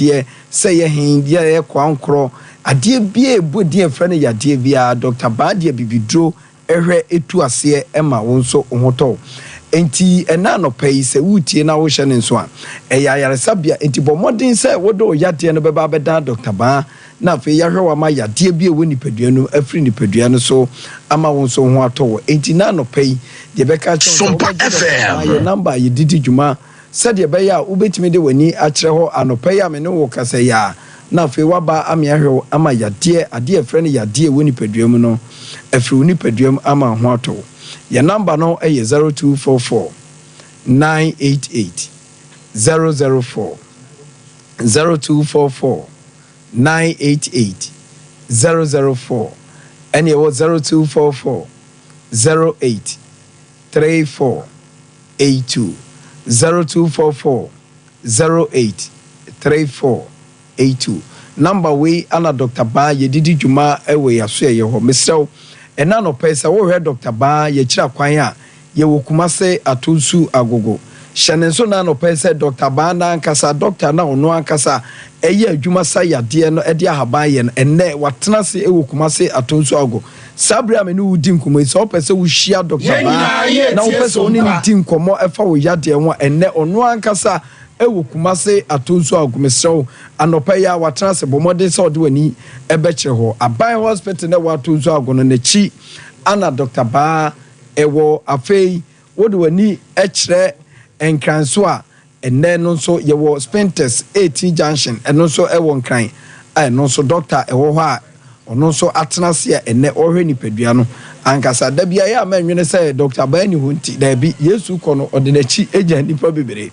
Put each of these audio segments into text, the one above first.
yadeɛ sɛ yɛ hen deɛ yɛ kwankoro adeɛ bia ebu deɛ frɛ no yadeɛ bia Dr. Badia bibidro ehwɛ etu aseɛ ema wo nso ohotɔ enti ɛna no pɛyi sɛ wutie na wo hye ne nso a ɛyɛ ayaresabea enti bɔmɔden sɛ wodo yadeɛ no bɛba bɛda Dr. Ba na fe yahwe wa ma yadeɛ bia wo nipadua no afiri nipadua no so ama wo nso ho atɔ enti na no pɛyi de bɛka Sompa FM ye number ye didi dwuma sɛ de bɛya a wobɛtumi de wani akyerɛ hɔ anɔpɛyi a me ne wo kasa ya na fe waba amiahwe ama yadeɛ adeɛ frɛ no yadeɛ wo nipadua mu no afiri wo nipadua mu ama ho atɔ your number no is 0244 988 004 0244 988 004 and it was 0244 08 34 82 0244 08 34 82 number we ana Dr. Ba ye didi dwuma ewe yaso ye ho mesrew ena no pesa wo hwe Dr. Ba ye kira kwan a ye wokumase atonsu agogo hyenenso na no pesa Dr. Ba na ankasa doctor na ono ankasa eye adwuma sa yade no ede ahaba ye no enne watena se ewokumase atonsu agogo sabre amene wudi nkomo so pesa wo hia Dr. Ba na wo pesa oni ndi nkomo efa wo yade ho enne ono ankasa ewo kumase atonso agumesrew anopa ya watena se bomode se ode wani ebekire ho aban hospital na watonso agono nachi ana Dr. Ba ewo afei wode wani ekire enkranso a enne no so yewo Spintex 18 junction eno so ewo nkran eno so doctor ewo ho a ono so atena se enne ohwe nipadua no ankasa da bia ya manwene say Dr. Ba ni hunti da bi Yesu kono odinachi eja nipa bebere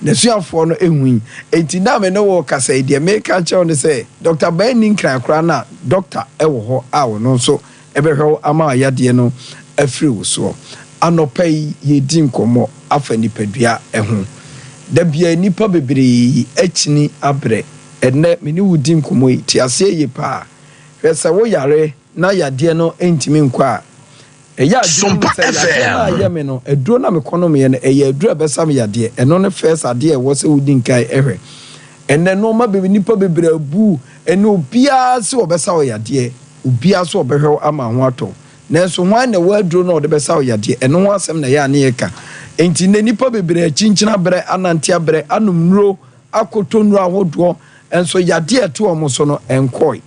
na suafo no ehun enti na me no wo kasa de make chaw ne say Dr. Ba ni nkran kra na doctor ewo ho a wono so ebehwe ama yade no afiri wo so anopai ye di nkomo afa nipadua ehun da bia nipa bebere achini abre enne me ni wudi nkomo ti ase ye pa hwesa wo yare na yade no entimi nkwa eya Sompa FM ya me no eduro na me kono me no eya eduro besam yade eno ne first ade e wo se wudi nkai ehwe enne no ma be nipa bebere abu ene obia se obesa wo yade obia se obehwe ama ho ato nanso hwan na waduro na ode besa wo yade eno ho asem na ya ne yeka enti ne nipa bebere achinchina bre anantia bre anumro akotonuro ahodo enso yade eto omo so no enkoi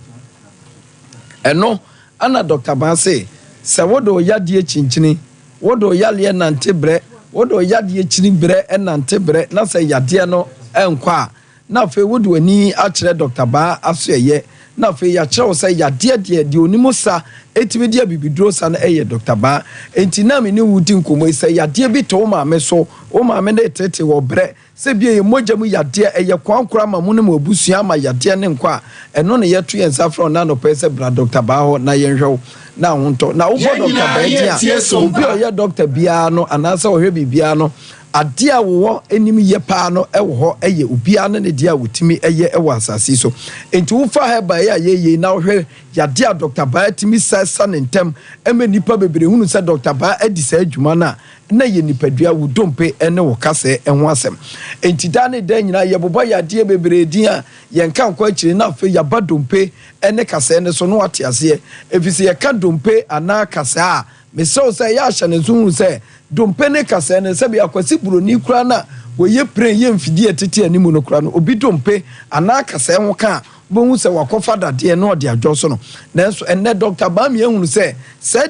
eno ana Dr. Ba say se wodo yade chinchini wodo yale nante bre wodo yade chini bre enante bre na se yade no enkwa na fe wodo ani a kire Dr. Ba aso eye na fe ya kire wo se yade de onimo sa etimi dia bibidro sa na eye Dr. Ba enti na me ni wudi nkomo se yade bi to ma me so o ma me na tete wo bre se bia ye mojamu yade eye kwankora ma mu ne mo abusua ma yade ne nkwa eno ne yeto ye nsafro na no pese bra Dr. Ba ho na yenhwew na honto na wo Dr. Ba dia obi o ye doctor bia no anasa o hwe bibia no ade a wo enim ye pa no ewo ho eye obia no ne dia wotimi eye ewo asase so enti wo fa heba ye ye na wo hwe yade a Dr. Ba timi sasa ne ntem ema nipa bebere hunu se Dr. Ba adi sa adwuma na ye nipadua wo dompe ene wo kase enho asem enti da ne da nyina ye bobo yade bebere din a ye nka nkwa akiri na fe ya ba dompe ene kase ne so no ate ase efisi ye ka dompe ana kase a me so say ya hye ne zunu say dompe ne kase ne se bia kwasi buroni kura na wo ye pren ye mfidi etete animu no kura no obi dompe ana kase ho ka bo se wakofa dade no de adwoso no nanso enne Dr. Ba me ehunu se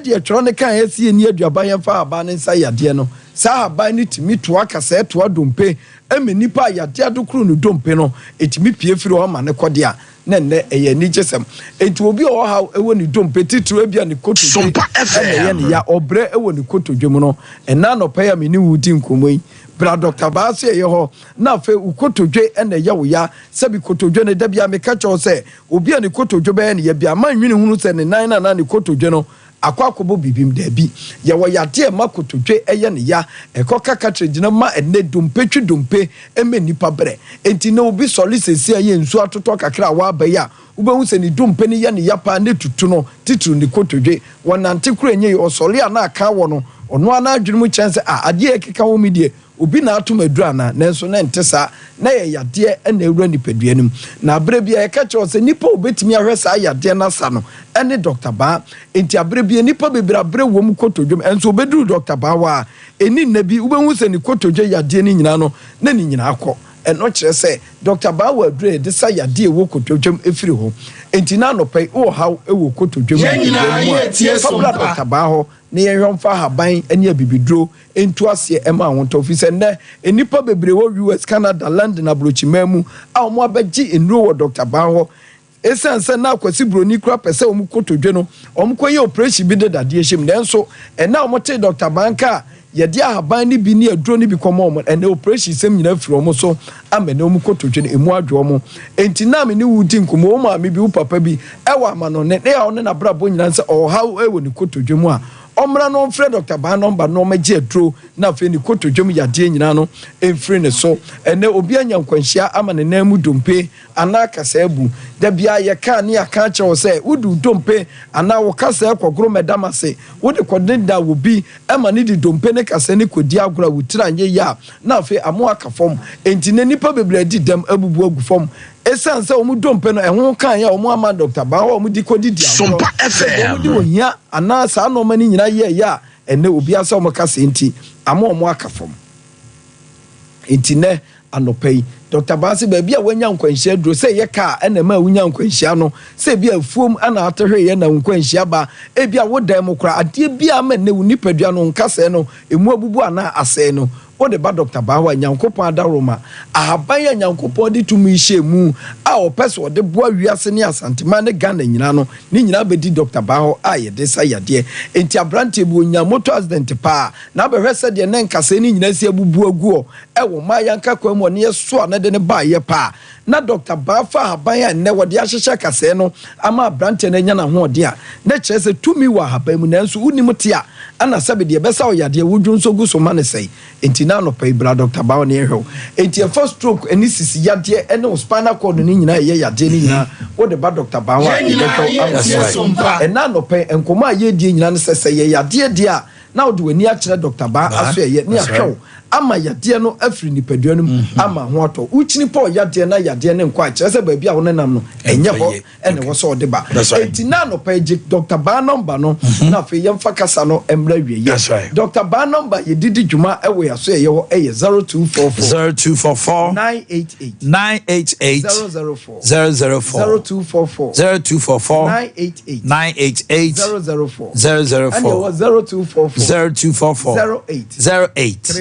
de atworo ne kan esie ni aduaba yemfa aba ne nsa yade no sa aba ni timi to akase to dompe eme nipa yade adokuru no dompe no etimi pie firi o ma ne kode a nenne eye ni jesem enti obi o ha ewo ni dompe titru ebia ni koto Sompa FM ne ya obre ewo ni koto dwemu no enna no pa ya me ni wudi nkomoi bra Dr. Ba se ye ho na fe ukotodwe ene ye wo ya sebi kotodwe ne da bia me ka cho se obi ani kotodwe be ne ye bia manwene hunu se ne nan na ne kotodwe no akwakobo bibim da bi ye wo yade ma kotodwe eye ne ya ekoka katrejina ma ene dompe twi dompe eme nipa bre enti na obi soli sesi aye nsu atoto kakra wa ba ya ubehu se ni dompe ne ye ne ya pa ne tutu no titru ne kotodwe wonante kura enye osoli ana aka wo no ono ana adwene mu chance ade ekeka wo medie obi na atom adura na nanso na ntesa na ye yade na ewura nipadua nim na abere bia e ka che o se nipa obetimi ahwe sa yade na sa no ene Dr. Ba enti abere bia nipa bebira abere wo mu kotodwom enso obeduru Dr. Ba wa eni nabi ubehu se ni kotodwe yade ni nyina no na ni nyina akọ eno kire se Dr. Ba wa adure de sa yade wo kotodwom efiri ho enti na no pai o haw e wo kotodwom Dr. Ba ho ne yehwomfa haban ene abibidro entu ase ema wonto ofise ne enipa bebre wo US Canada London abrochimamu a omo abegi enro wo Dr. Ba ho esense na akwasi broni kura pese omu kotodwe no omu koye operation bi de dade ehim nenso ena omo te Dr. Banka yede ahaban ni bi ni aduro ni bi komo omo ene operation sem nyina firi omo so amene omu kotodwe no emu adwo omo enti na me ni wudi nkomo omo ami bi wo papa bi ewa amano ne ya one na brabo nyina nse o how ewo ni kotodwe mu a omra no mfre Dr. Ba number no magye aduro na fe ni kotodwom yade nyina no emfre ne so ene obi anya nkwanhia ama ne namu dompe ana kasa ebu da bia ye ka ne aka che wo se wudu dompe ana wo kasa ekogoro medamase wode kodenda wo bi ama ne di dompe ne kasa ne kodi agora wutira anye ya na fe amo aka fom enti ne nipa bebre di dam abubu agu fom esanse omu dompe no ehun kan ya omu ama Dr. Ba ho omu di kodi di Sompa FM omu di ohia ana sa no mani nyina ye ya ene obi asa omu kasa enti ama omu aka fom enti ne anopai Dr. Ba se ba bia wanya nkwanhia duro se ye ka ena ma wanya nkwanhia no se bia afuom ana atehwe ye na nkwanhia ba e bia wodan mu kra ade bia ma ne unipadua no nkasa no emu abubu ana ase no wode ba Dr. Ba wa nyankopon adaroma ahaban ya nyankopon de tumi hye mu a opeso de boa wiase ne asantema ne Ghana nyina no ne nyina bedi Dr. Ba ho a ye de sa yade enti abrante bu nya motor accident pa na behwese de ne nkasa ne nyina si abubu aguo ewo ma yanka kwam ne yeso na de ne ba ye pa na Dr. Ba fa ahaban ya ne wode ahyehye kase no ama abrante ne nya na ho de a ne kyerese tumi wa ahaban mu nanso unim te a ana sabe de besa o yade wudwun so gu so ma ne sei enti na no pay bra Dr. Ba ne ehwe enti first stroke eni sisi yade ene spinal cord ni nyina ye yade ni nyina wo de ba Dr. Ba wa na no pay enkoma ye die nyina ne sese ye yade de a na wo de wani a kyerɛ Dr. Ba aso ye ne ahwew ama yade no afiri nipadua no ama ho ato uchini po yade na yade ne nkwa kyerɛ sɛ ba bia wo nenam no enye ho ene wo so de ba enti na no pay Dr. Ba number no na fe yemfa kasa no emra wie ye Dr. Ba number ye didi dwuma ewe aso ye ho eye 0244 988 004 0244 988 004 and 0244 08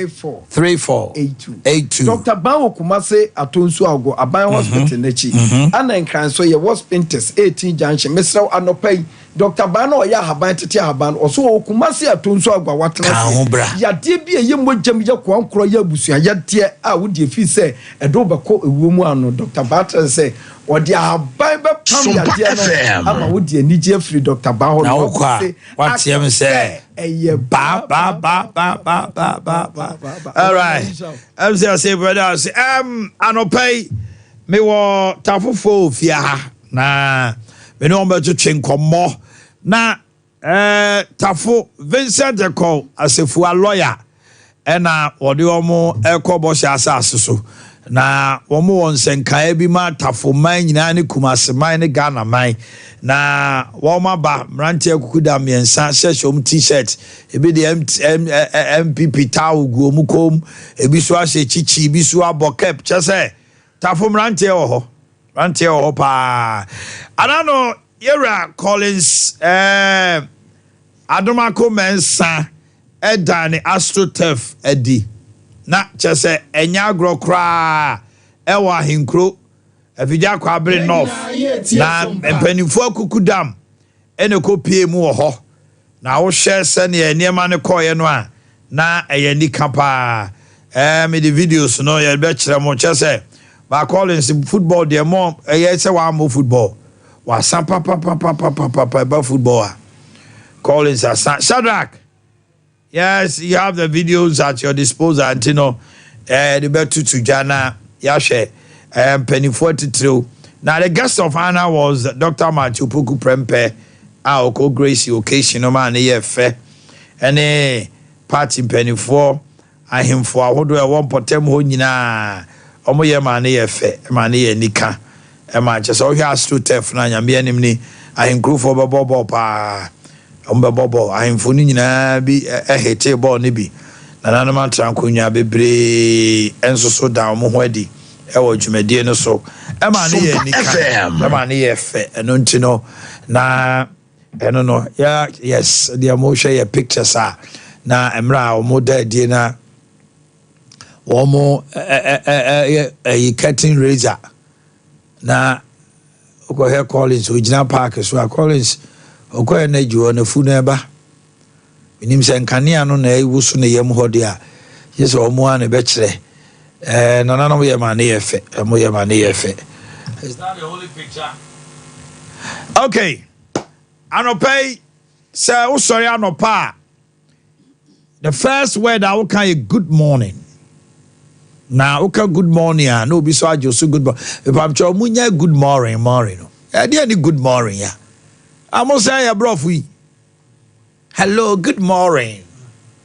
3482 Dr. Ba Kumase Atonsu Ago Aban Hospital nechi ana nkran so ye was Pinterest 18 junction Mr. Anopai Dr. Ba no ya haban tete haban oso Kumase Atonsu Ago watena ya de bi ye mojam ye kwankro ya busua ya de a wodi fi se edo beko ewuo mu ano Dr. Ba tell say odi haban be pam ya de no ama wodi anije free Dr. Ba ho no what you say eye ba. All right. I'm say brother anopai me wo tafofo fia ha na me no mbe to twenkomo na tafo Vincent Eko asefu a lawyer ena wode omo ekobo sha asase so na womo won senkan bi ma tafo man nyina ne Kumase man ne Ghana man na woma ba mrantie kukuda miensa sheshom t-shirt ebi de MPP taw go mu kom ebi so ahye chichi ebi so abokep chese tafo mrantie ho pa anano yera Collins adomako mensa edane astrotef edi na chese enya agro kra ewa hinkro afija kwa abre north na mpanifo akukudam ene ko pie mu ho na wo hye se ne enema ne koye no a na eye ni kapa me the videos no ye be kire mo chese ba Collins football de mo eye se wa mo football wa sampa pa football Collins Shadrack. Yes, you have the videos at your disposal antino the better to Jana Yashe Pennyfort Trio. Now the guest of honor was Dr. Matthew Puku Prempe Aoko Gracie occasion man fair and a party Pennyfort ahemfo ahodo e won potem ho nyina omo ye ma ne ye fe ma ne ye nika e ma che so hwe astrotef na nyame anim ni ahenkrofo bebobo pa ombebobo ahemfo ni nyina bi hete ball ne bi na nanu ma trankonya bebre enso so da mo ho adi e wo dwumadie no so e ma ne ye nika e ma ne ye fe eno ntino na eno no yeah yes the emotion your pictures are na emra o mo da die na wo mo cutting razor na ko he Collins original park so Collins o ko na juo na fu na ba minim se nkania no na ewusu na yem hode a yes o mo an be kire no na no ye ma na ye fe mo ye ma na ye fe. Is that the only picture? Okay. Anope say o sorry anopa. The first word I will call you good morning. Now, okay, good morning. No, be so I just good morning. If I'm sure munya good morning. I didn't good morning. Yeah, I must say, yeah, bro, hello, good morning.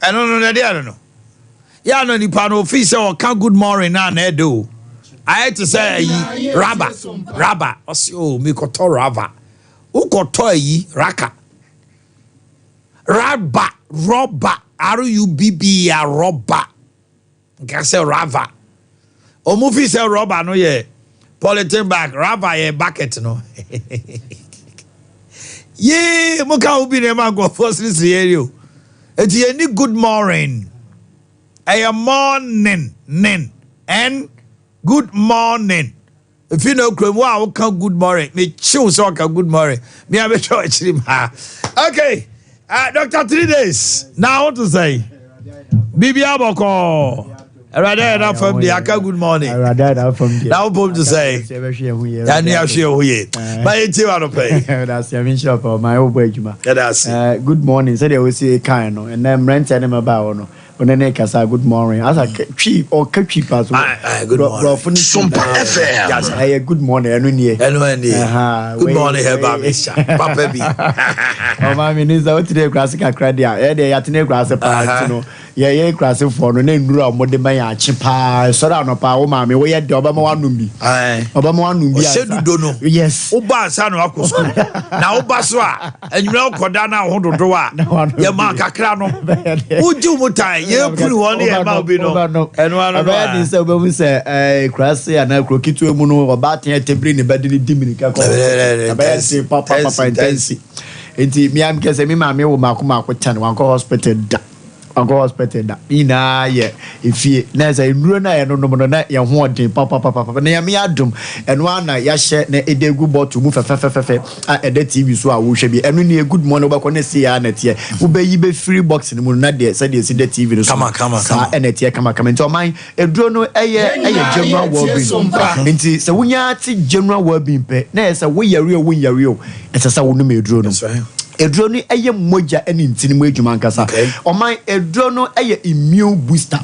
I don't know. Yeah, no, the panel officer or can good morning now. I do. I had to say, Rabba. Oh, me koto Rabba. Who koto Raka? Rabba, Robba, R-U-B-B, Robba. Can say Rava. O movie say Robba, no, yeah. Politin back, Rava, yeah, bucket, no. Yeah, Moka will be the man go first this year. It's any good morning. I am morning, and good morning. If you know, wow, come good morning. Me choose so good morning. Me have a choice. Okay. Doctor, 3 days. Now, what to say? Bibi Aboko. I rather that from the Aka good morning. I rather that from the. Now, to say. And you are sure who ye. But it's you out of pay. That's your mission for my old wage. That's good morning. So they will say kind, and then renting them about. When they say good morning, as a cheap or cheap as well. Good morning. Sompa FM. Yes, I good morning. Good morning, Papa B. Oh, my minister, what today? Classic credit. They are to grass a no. Yeah, classic for no name. What the Maya chipa, so down of our mammy. We had the Obama Numbi. Obama Numbi. Said you don't know. Yes. Oba son of school. Now, Baswa, and you know, Kodana, Hondo, your mark a crown. Would you mutai? You put one here about Bino. And one of that is we say, Crassy and I croquet to a mono about here to bring the bed in the Dominica. Papa intensi. Enti me am kese me ma me wo makoma ko 10 wan ko hospital da. Wan ko hospital da. Ina ye efie na say nduro na ye no no na ye ho odin papa na ye me adum eno ana ya hye na edegu bottle mu fefe a ede TV so a wo hwe bi eno na good morning wo na see ya na tie wo be yi be free box ni mu na de say de see the TV no so kama sa ene tie kama nti man eduro no eye general well-being nti se wunya ti general well-being pe na ye say wo yare o ese say wo no me eduro no eduro no eye moja eni ntini mu edwuma nkasa oman eduro no eye immune booster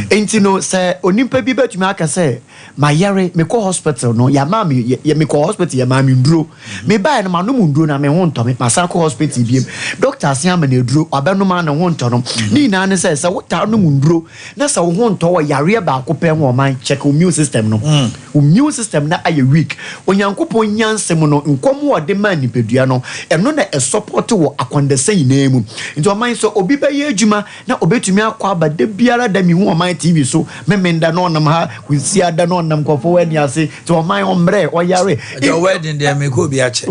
enti no se onimpa bi betumi aka se ma yare me ko hospital no ya ma me me ko hospital ya ma me nduro me ba no ma no mu nduro na me ho nto me ma sa ko hospital biem doctor asia ma na eduro abeno ma na ho nto no ni na ne se wota no mu nduro na se wo ho nto wo yare ba ko pe ho man check immune system no immune system na aye weak onyankopon nyansem no nkom wo de ma nipedua no eno na e support wo akondesa yina mu nti o man so obi ba ye adwuma na obetumi akwa abade biara da mi hu o man TV so memenda no nam ha kwisi ada no nam kofo wani ase to o man omre o yare your wedding there me ko bi ache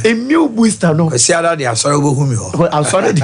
immune booster no kwisi ada de asore obohu mi ho asore de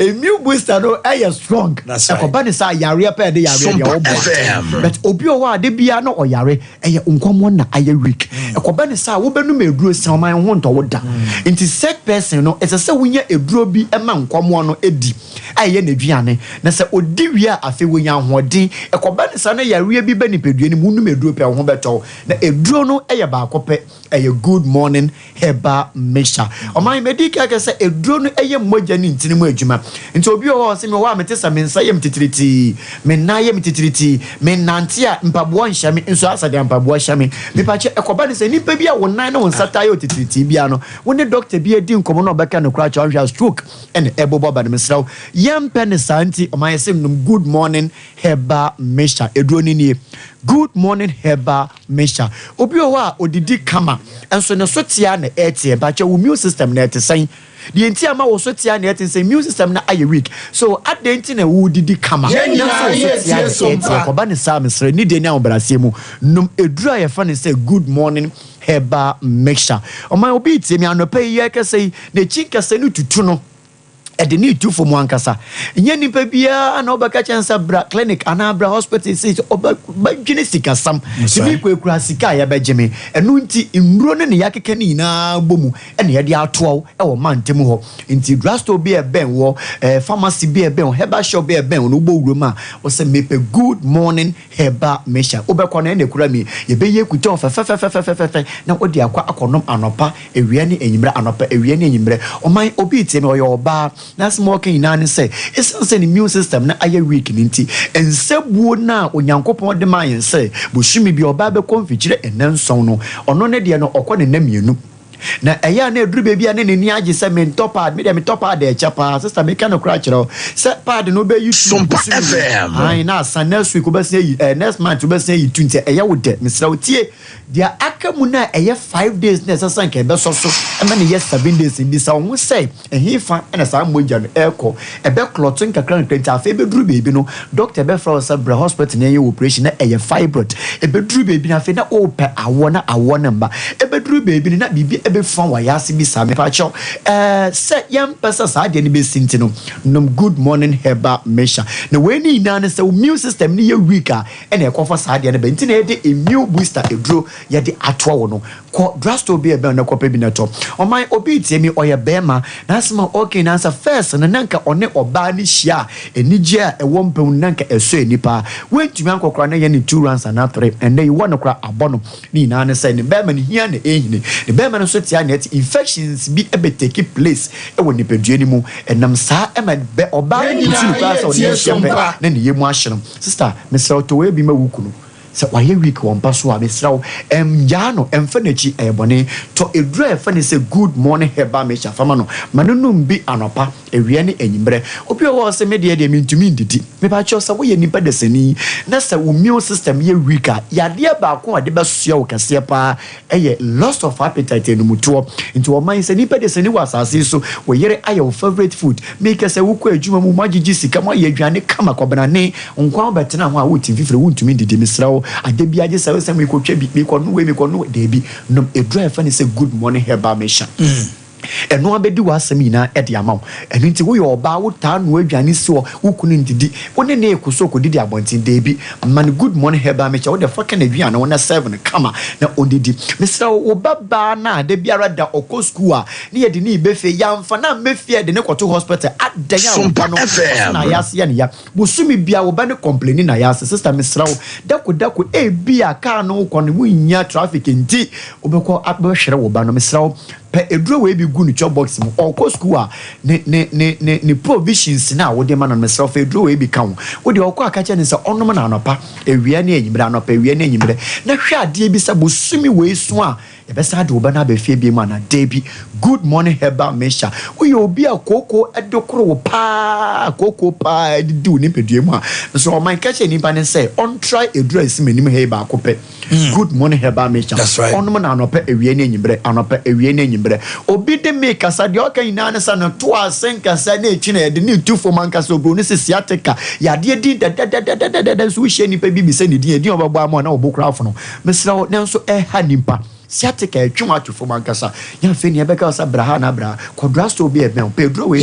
immune booster no e strong e ko ba ni sa yare pa de yare de o bo but obi o wa de bia no o yare e nkomo na aye weak e ko ba ni sa wo benu me eduro se o man ho nto wo da nti sick person no ese se wonya eduro bi e ma nkomo no edi aye na duane na se odi wia afi wonya hoden e ko ba ni sa na yare bi ba ni pedua ni mu nu me eduro pe ho beto na eduro no e ba kope e good morning heba mixture o man medical ka se eduro no e moja ni ntini mu adwuma nti obi o se me wa metesa me nsa yem titiriti me na yem titiriti me nante a mpabo nhya me nso asa de mpabo nhya me pa che e ko ba ni se nipa bi a wo nan na wo nsa tayo titiriti bia no wo ne doctor bi edi nkomo no beka no kra cha stroke and ebobo ba ne mesraw yam pen santi o man se num good morning herbal mixture eduro ni nie good morning herbal mixture obi o wa odidi kama enso ne so tia na etie ba che immune system na etesen the entire ma wo so tia na etesen immune system na aye weak so adenti na wo didi kama na so tia ko ba ne sa mesre ni de na obrase mu num eduro ye fa ne say good morning herbal mixture o ma obi tie mi anopa yi ka say na chinka say no tutu no e need to for one kasa nya nipa bia na obaka chansa bra clinic ana bra hospital say oba gene sika sam bi kwekura sika ya begeme enu nti imro ne yakeka ni na bomu ene ye de atowo e wo mantem ho nti drugstore bi e ben wo pharmacy bi e ben herbal shop bi e ben no bo wuroma o say mepe good morning herbal mixture obekọ na ene kura mi ye be ye kuta fe na odi akwa akonom anopa ewia ni enyimre anopa ewia ni enyimre oman obi tie me oyo oba na smoking ina say it's an immune system na aye weak ninti ensebuo na onyankopon de ma yen say boshimi bi oba be konfikire enenson no ono ne de no okọ ne namienu na eya na eduru baby ane ni age se me topad me dem topad e chapa sister me kan okra kire se pad no be you Sompa FM ai na san next week oba say next month oba say 20 eya wo de misra otie dia akamu na eya 5 days na sasan ke be so e ma ne 7 days bi sa wo say ehifa na sa moja no eko e be clotting kakran kwenta afa be duru baby no doctor be from Sabra hospital na eya operation na eya fibroid e be duru baby na afa na ope awo na mba e be duru baby na bibi ebe fun wa yasi bi sa me pa cho se yam pesa sa de ni be sinti no num good morning herbal mixture na we ni na se immune system ni ye weak a na e kofa sa de na be nti na e de immune booster edro ye de atwa wo no ko drugstore bi e be na kopa bi na to o man obi tie mi oye bema na asema okay na answer first na nanka one oba ni hia enije a e wo mpem nanka eso enipa wentumi ankokora na ye ni 2 rounds and 3 and then you want to cry abono ni na ne say ni bema ni hia na ehini ni bema no so tia net infections be ebe take place e wo nipadua ni mu enam saa e ma be oba ni tinu class o ni shepe na ni yemu ahye sister mesra to we bi ma wukunu se waye week won paso a mesra ya no emfa na chi ebone to edura efa ne say good morning herbal mixture fama no manunum bi anopa ewie ne enyimbre obi o se media de mintumi ndidi me ba cho se wo ye nipa de sani na se wo immune system ye weak a ya de ba ko ade ba sua wo kase pa eye loss of appetite no muto into o man se nipa de sani wa asase so wo yere aye wo favorite food make se wo ko adwuma mu magigi sika mo ye adwane kama kwabana ne nkwa betena ho a wo timfifre wo ntumi ndidi mesra ade bia je se me ko twa bi ko no we me ko no de bi no edra efa ne say good morning herbal mixture eno abedi wasam ina ede amaw eno nti wo yo ba wo ta no adwane si wo kunu ndidi woni ne ekoso ko didi abontin de bi man good morning herbal mixture wo de fucking adwane wo na 7 kama na ondidi mesra wo baba na de biara da okọ school a ne ye de ni befe yamfa na mefie de ne kwoto hospital adanya wo no na yase ya ne ya bosumi bia wo ba ne complain na yase sister mesra wo dako bia ka no ko ne mu nya traffic nti obekọ abehwere wo ba no mesra wo pe eduro we bi gu ni chop box mu okọ school a ne provisions na wo de ma na mesra wo eduro we bi ka wo de okọ akache ne se onom na anopa ewia ne enyimre anopa ewia ne enyimre na hwe ade bi sa bosumi we so a ebesa de wo ba na be fie bi ma na de bi good morning herbal mixture wo ye obi akoko edokoro wo pa koko pa edidu ni pedue mu a so o man kache ni ba ne say on try eduro esi menim herbal akope good morning herbal mixture onom na anopa ewia ne enyimre anopa ewia ne enyimre obi de make asa de oka ina ne sa na to asenka sa na echi na de ni tu for man kasa obro ne sisiateka ya de di da so hye nipa bi bi se ne din obabo am na obokra afo no mesra ne nso ha nipa siateka etwuma atufo mankasa ya fe ne beka sa braha na bra kodrasto bi ebe pedro we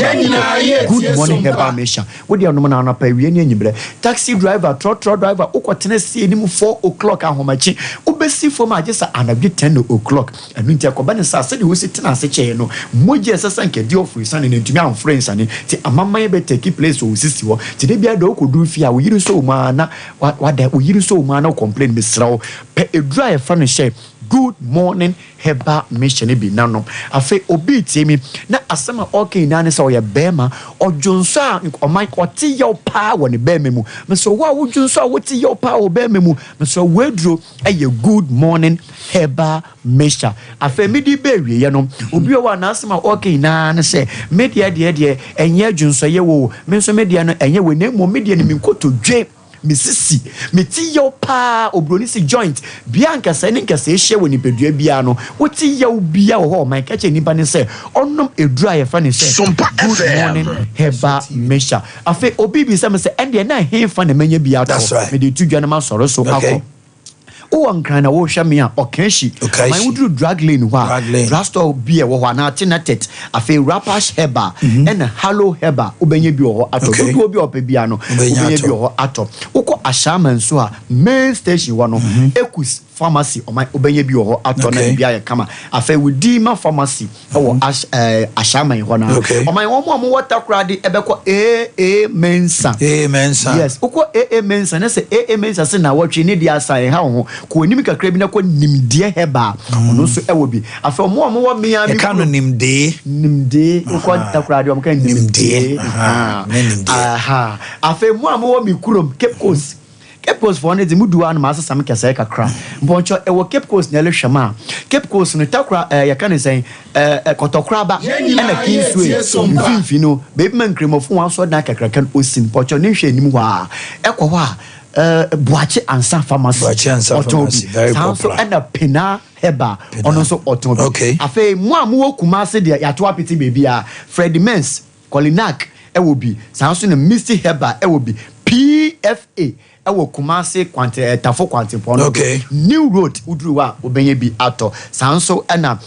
good morning herbal mixture wo de onom na na pa wie ne anyimbre taxi driver trotro driver ukotene sie nim 4 o'clock ahomachi ubesi fo ma agesa anadwe 10 o'clock anu ntia ko ba ne sa se de wo sitina se che no moje sasa nke di ofri sane ne ntumi am friends ane ti amamman be take place o sisi wo ti de bia do kodu fi a wo yiri so ma na wada wo yiri so ma na complain mesrawo pe edra e fa no she good morning herbal mission bi nanom afi obi tiemi na asema okay na ne so ye bema odwonso a oman ote ye pa wo ne bema mu me so wa wodwonso a wote ye pa wo bema mu me so wadro eye good morning herbal mission afi medi be wie ye no obi o wa na asema okay na ne se media de enye adwonso ye wo me so media no enye we na mo media ni mi nkoto dwe misisi meti yo pa obroni si joint bianca sani nkase ehye woni pedua bia no woti yo bia wo ho man kache nipa ne se onnom edura ye fa ne se Sompa good morning heba mesha afi obi bi se me se ende na he fa ne manya bia to me de tudwa na ma soro so akọ o ankrana wo hwa me a okanshi man wudru drug lane ho a drug store bia wo ho na tenatet afi rapash heba and hello heba obenye bi wo ho ato do bi opa bia no obenye bi wo ho ato ukọ ashama nso a main station wo no ekus pharmacy obenye bi wo ho ato na bia ye kama afi wudima pharmacy wo ashama ho na omo water crowd ebekọ mensa yes ukọ mensa na se mensa se na watwe ne dia sai ha ho ko nim kakra bi na ko nimde heba ono so ewo bi afa omo wo mia bi ka no nimde ko takra de omo kan nimde aha afa mo wo mi kurom Cape Coast for ne mudu an ma asasa me kese kakra mboncho ewo Cape Coast na le hwema Cape Coast no takra ya kan sen kotokra ba na kinswe mfinfi no baby man kremofo wan so na kakra kan osim pocho ne hwe nim ho a ekọ ho a Boakye ansa pharmacy very popular and a pena heba ono so otobi afa mu wo Kumase de ya to apiti bebia Freddy Mens Colinac ewo bi sanso na Misty heba ewo bi PFA ewo Kumase kwante tafo kwante pono New Road udruwa obenye bi ato sanso na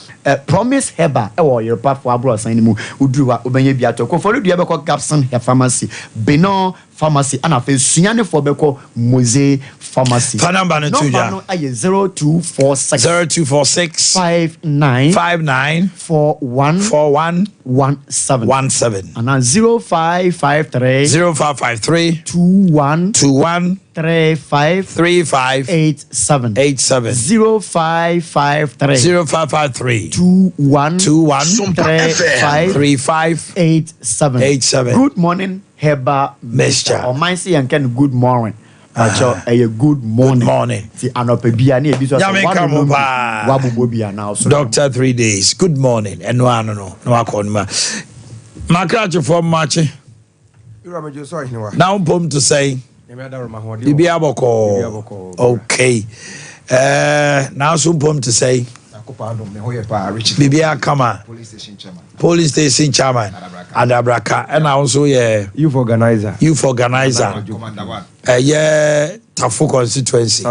Promise heba ewo Yoruba for abro san mu udruwa obenye bi ato ko folu dua beko Gapson pharmacy Benon pharmacy and a sunyane for beko Mose pharmacy phone number no tuja no aye 0246 59 41 17 and 0553 21 35 87 0553 21 35 87 good morning heba Mr. or mine say and good morning a good morning ti anope bia na ebi so wabubo bia na so Doctor 3 days good morning and no akon makrache for match now pom to say bibi aboko okay now so pom to say bibi akama police station chairman Adabraka and also youth organizer commander 1 Tafo constituency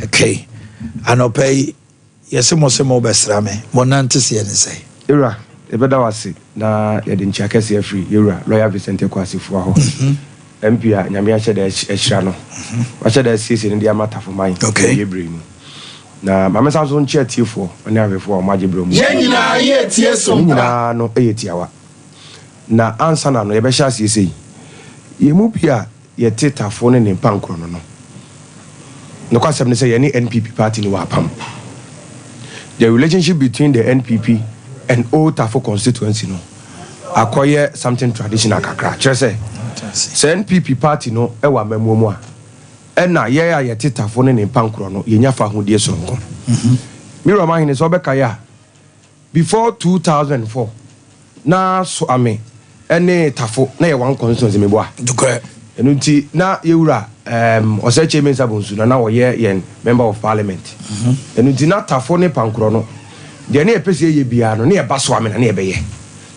okay anope yesemo besra me monante se ne say era ebeda wase na yede nchiakese afri era lawyer Vincent Kwasifo ho MP a nyame ahye da ehira no ahye da sisi ne dia matafo man yebre mu na mama sanso nche tiefo ne avefo o magebro mu nyina ye tie Sompa nyina no eyetiawa na ansa na no yebehya asese yemu bia yete tafo ne ne pankro no no kwasem ne say ye ne NPP party ni wa pam the relationship between the NPP and old Tafo constituency no akoye something traditional kakra chere say NPP party no e wa mamuomu a na ye ya yete Tafo ne pankro no ye nyafa hodie sonko mi Omanhene so beka ya before 2004 na so ame ene Tafo na ye one constituency meboa dukre enunti na yewura oseche mensa bonsu na wo ye yen member of parliament enunti na Tafo ne pankro no de na epese ye bia no na ye baso ame na na ye beye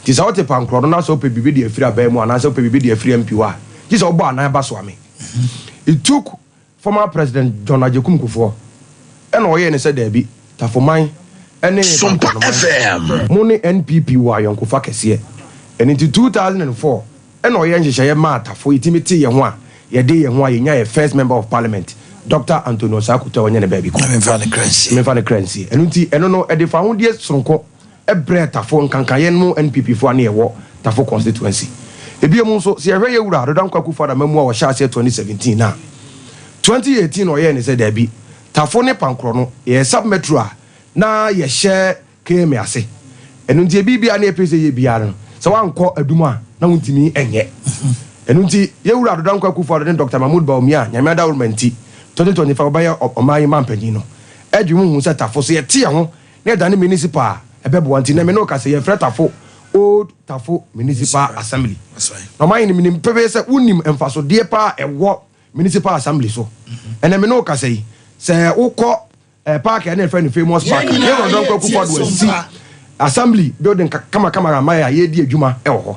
ti sa wote pankro no na so pe bibi de afiri abamu ana so pe bibi de afiri MP wa ti sa obo ana baso ame it took former president John Ajekum Kufuor and oye ne said there be Tafo man ene Sompa FM mo ne NPP wa yonkofa kese and in 2004 and oye nhye ye ma Tafo itimiti ye ho a ye de ye ho a ye nya ye first member of parliament Dr. Antonio Sakuta wonye ne baby ko me fa ne crancy enunti eno no e de fa hodie sonko e bre Tafo nkankan ye no NPP fo na ye wo Tafo constituency ebiemu nso se ye hwe ye wura Rodan Kwaku Fada mamu a wo sha 2017 na 2018 oye ne said there be Tafo ne pankro no ye sub metro a na ye share keme ase enu nti bibia na epese ye bia no so wankọ aduma na wuntimi enye enu nti ye wura dodan kwa kufu adon Dr. Mahmoud Baumia nyame ada wurmanti 2025 obaya omayi mampanyin no adwum hu se tafo so ye tie ho na da ne municipal ebebo anti na me no ka se ye frɛ tafo old tafo municipal assembly no mayi ni minim pebe se unim emfaso de pa ewo municipal assembly so ene me no ka se ukọ park and friend famous park ye dodan kwa kufu adon si assembly building kama ramaya ye di adwuma ewo ho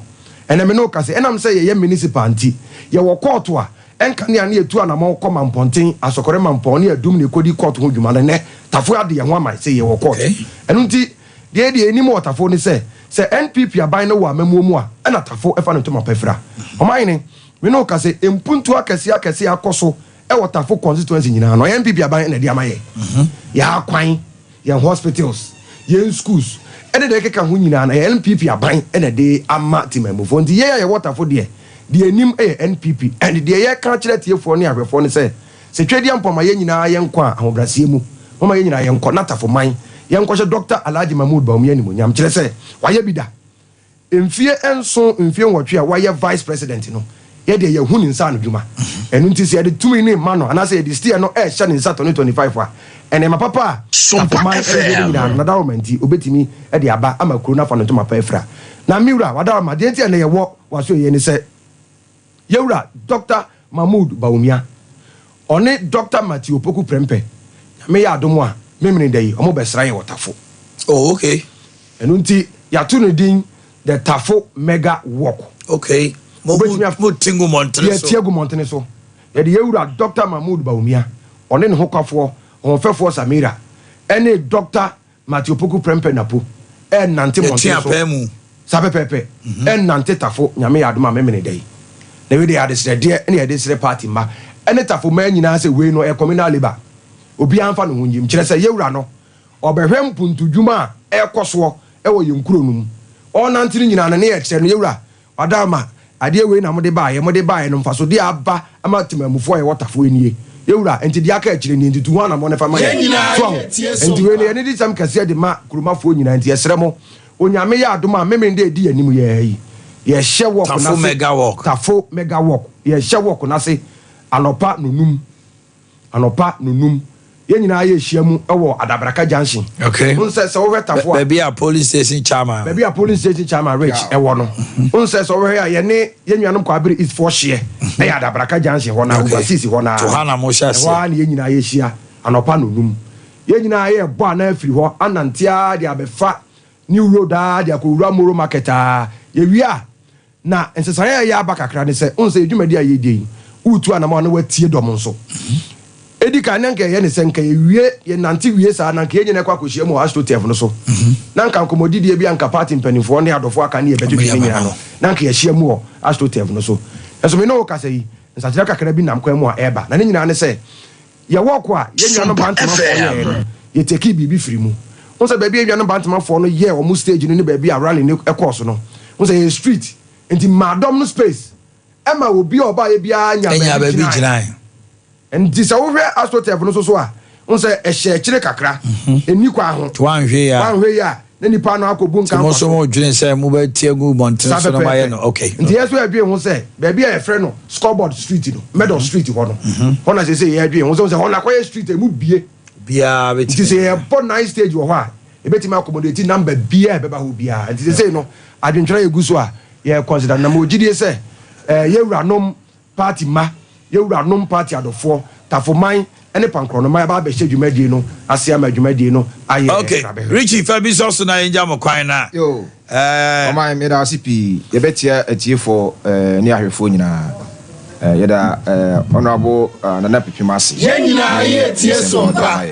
ene me no ka se enam se ye municipal anti ye wo court a enka ne ane etu anama ko mamponten asokore mampon ne adum ne kodi court ho dwuma ne tafo ade ye ho amai se ye wo court enu nti de eni mo tafo ne se NPP aban no wa mamuomu a ena tafo efa ne to mapafra oman ne me no ka se empuntu akese akoso e wo tafo constituency nyina no NPP aban na di amaye ya kwan ya hospitals ya schools ene de keka ho nyina na NPP aban ene de ama timamufo nti ye waterfo de enim NPP and de ye ka kire tiefo ne ahwefo ne se twedi ampoma ye nyina ye nkwa ahobrasie mu mama ye nyina ye nkọ natafo man ye nkọ hye Dr. Alhaji Mahmoud Baumia ni monyam kire se waye bida emfie enso emfie nwotwe a waye vice president no ye de ye hu ni nsa no dwuma enu nti se ye de tumi ni ma no ana se ye de steer no hye ni nsa 2025 a ene ma papa Sompa FM na dawmenti obetimi e de aba ama kuro na fa no to mapa efra na miwura wadawa ma de ntia na ye wo waso ye ni se yewura Dr. Mahmoud Baumia one Dr. Matthew Poku Prempe me ya adomo a memene dai omo besra ye wotafo oh okay enu nti ya to no din the Tafo mega walk okay mo tingu montene so ye tiagu montene so ye de yewura Dr. Mahmoud Baumia one ne hokafo onfefo Samira ene Dr. Matthew Poku Prempe napo nante montene so sabe pepe nante Tafo nyame ya adoma memene dai na we dey adesre de ene adesre party ma ene Tafo ma nyina se we no communal labor obi anfa no hunyim kire se yewura no obehwem puntudwuma ekoso ewo yenkuro num onantiri nyina na ne ye kire no yewura wadama ade we na mode baaye no mfaso de aba ama timamufo ye Tafo enie yewura enti de aka kire ni enti tu hana mo ne fa ma ye so enti we ne ene di sam kase de ma kurumafo nyina enti yesre mo onyame ya adoma memende de di anim ye yi ye hye work na Tafo mega work ye hye work na se anopa nunum ye nyina ye hyiamu ewo Adabraka junction okay unse se wo Tafo baby a police station chairman rich ewo no unse se wo ya ye ne ye nyanom kwa abiri is for share na ya Adabraka junction ho na overseas ho na to hana mo hyase ho na ye nyina ye hia anopa nunum ye nyina ye bo ana afiri ho anantia de abefa new road de akowura moro market ye wia na ensesaya ya abakakra ne se unse edwumadi a ye die utu anama na watie dom nso edi ka nanka ye ne senka ye wie ye nante wie sa nanka ye nyina kwa kohia mu astro tef no so nanka nkomodidie bi anka party mpanifo ne adofo aka ne ye betu nyina no nanka ye hia mu astro tef no so eso me no ka sei nsatira kakra bi nam kwa mu a eba na ne nyina ne se ye woko a ye nyina no bantama fo ye teki bibi firi mu unse ba bi ye nyina no bantama fo no ye o mu stage no ne ba bi a rally ne ekoso no unse ye street enti madam no space ema obi oba ye bia nya ba bi giran enti se wo hwe astrotef no so a unse ehye kire kakra eni kwa ho wanhwe ya na nipa no akobu nkan mo so mo dwene se mo ba tiagu monten so no ma ye no okay enti yeso adwe ho se ba bia ye frɛ no scoreboard street no middle street ho no ho na se ye adwe ho se ho na kwa street emu bie bia beti enti se ye bo nice stage wo ho a ebeti ma accommodate number bia e beba ho bia enti se no adwentwera ye guso a ye consider na mo gidie se ye wuranom party ma ye wuranom party adofo Tafo man ene pankro no ma ba be hye no ase ama dwumadie no aye okay Richie Fabi so na yenja mo kwan na yo my me da CP ye betia atiefo ne ahwefo nyina ye da honorable Nana Pipimase ye nyina ye tie Sompa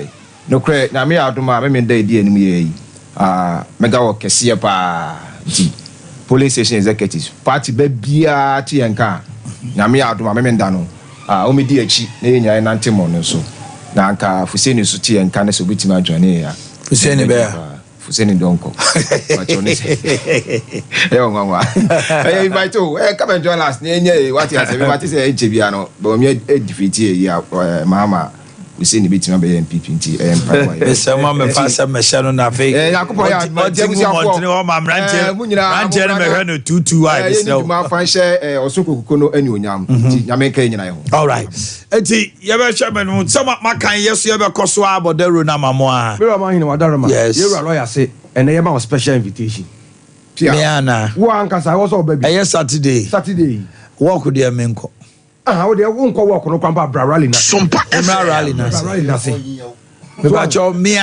no kre na me adoma me da di anim ye yi mega wo kese pa ti police station executives party be bia ti enka na me adoma me nda no o me di achi na ye nyai nante mo no so na anka Fuseni so ti enka na so bitima adwane ya Fuseni be Fuseni donko wachone yo ngwa eh invite come and join us na enye what you say what say eche bia no ba o me defeat ye ya mama we say ni betima be MPP nti empire be say ma me fa say me hye no na fe yakopɔ ya montini o ma mranche no me hwe no tutu wa be say ni ma fa hye osokoko no ani onyam nti nyame ka nyina ho all right enti ye be hwe me no so ma kan yeso ye be koso abodaro na mamo a me ro ma hine wadaroma ye ro lawyer say ene ye ma a special invitation me ana wo ankasa wo so baby eye Saturday work there menko wo de wo nko work no kwamba bra rally na Sompa rally na say me ba cho me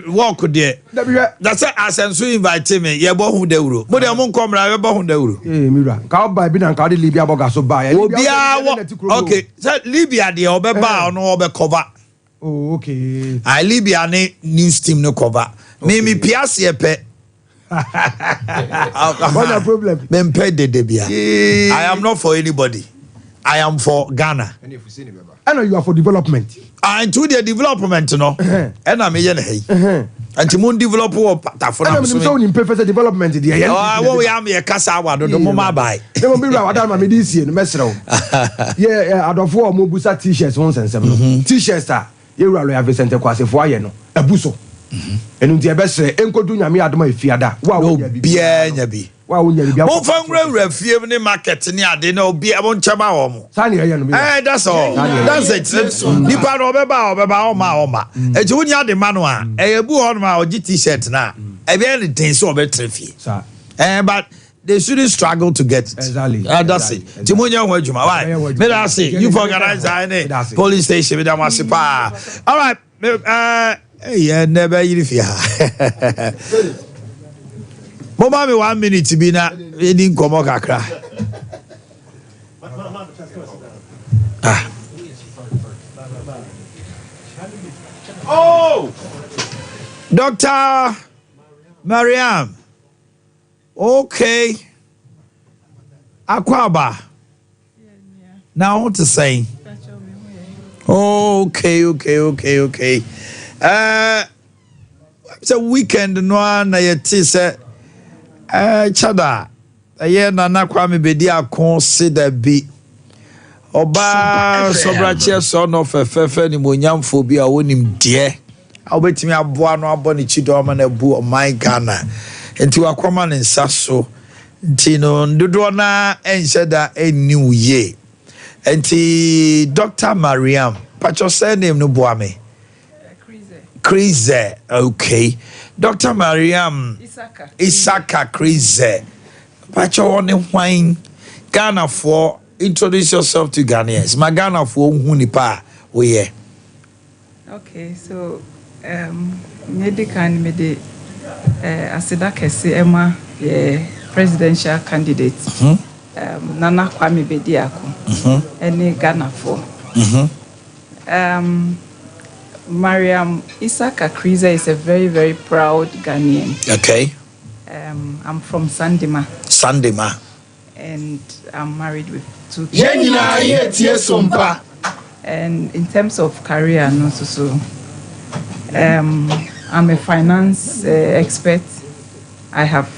work there that's asenso invite me ye bo hu dawuro mo de mo nkomra ye bo hu dawuro mira ka ba bi na ka de Libya boga so ba ya okay so Libya de obeba no obe cover oh okay Libya ne news team no cover me piase ye pe what's the problem I am not for anybody. I am for Ghana. I know you are for development. And to the development, no. And I'm here. And to moon develop or patafona. I'm so in perfect development. Oh, we am a Casawa, the Moma buy. There will be Radama Medici in Mesro. Yeah, out of 4 Mobusa t shirts, 1 and 7 t shirts. You have a center quasi for a buso. And the best enko do nyame adoma efiada wa wo bia nya bi wa wo nya bia mo fa nwura fiem ne market ne ade na obi abo nchama wo mo sa ne ye no me that's all that's it nipa no obeba oma eji wo nya de ma no a ebu ho no ma oji t-shirt na e be anything so obetrefie sa but they shouldn't struggle to get it. Exactly. That's it. Timonyo Wajuma. Why? Me that's it. You organize any police station with Amasipa. All right. Yeah, never if ya. Mama me 1 minute to be na in komo kakra. Oh, Dr. Mariam. Okay. Akwaba. Now what to say? Okay. It's a weekend no na yeti say chada. Aye na na kwame bedi akon se da bi. Oba sobrache so no fefefe ni monyamfo bi a wonim de. A obetimi aboa no abo ne chidoma na bu o my Ghana. Enti wakoma ne nsa so. Enti no dodo na enhye da eniu ye. Enti Dr. Mariam, pacho say name no boa me. Krize, okay. Dr. Mariam Isaka Krize. Pacho one wine Ghana for introduce yourself to Ghanaians. My Ghana for hunipa we. Okay, so medican mede asida kese ema presidential candidate. Nana Kwame Bediako. Any Ghana for. Mariam Isaka Krize is a very, very proud Ghanaian. Okay. I'm from Sandema. And I'm married with 2 kids. And in terms of career, no, I'm a finance expert. I have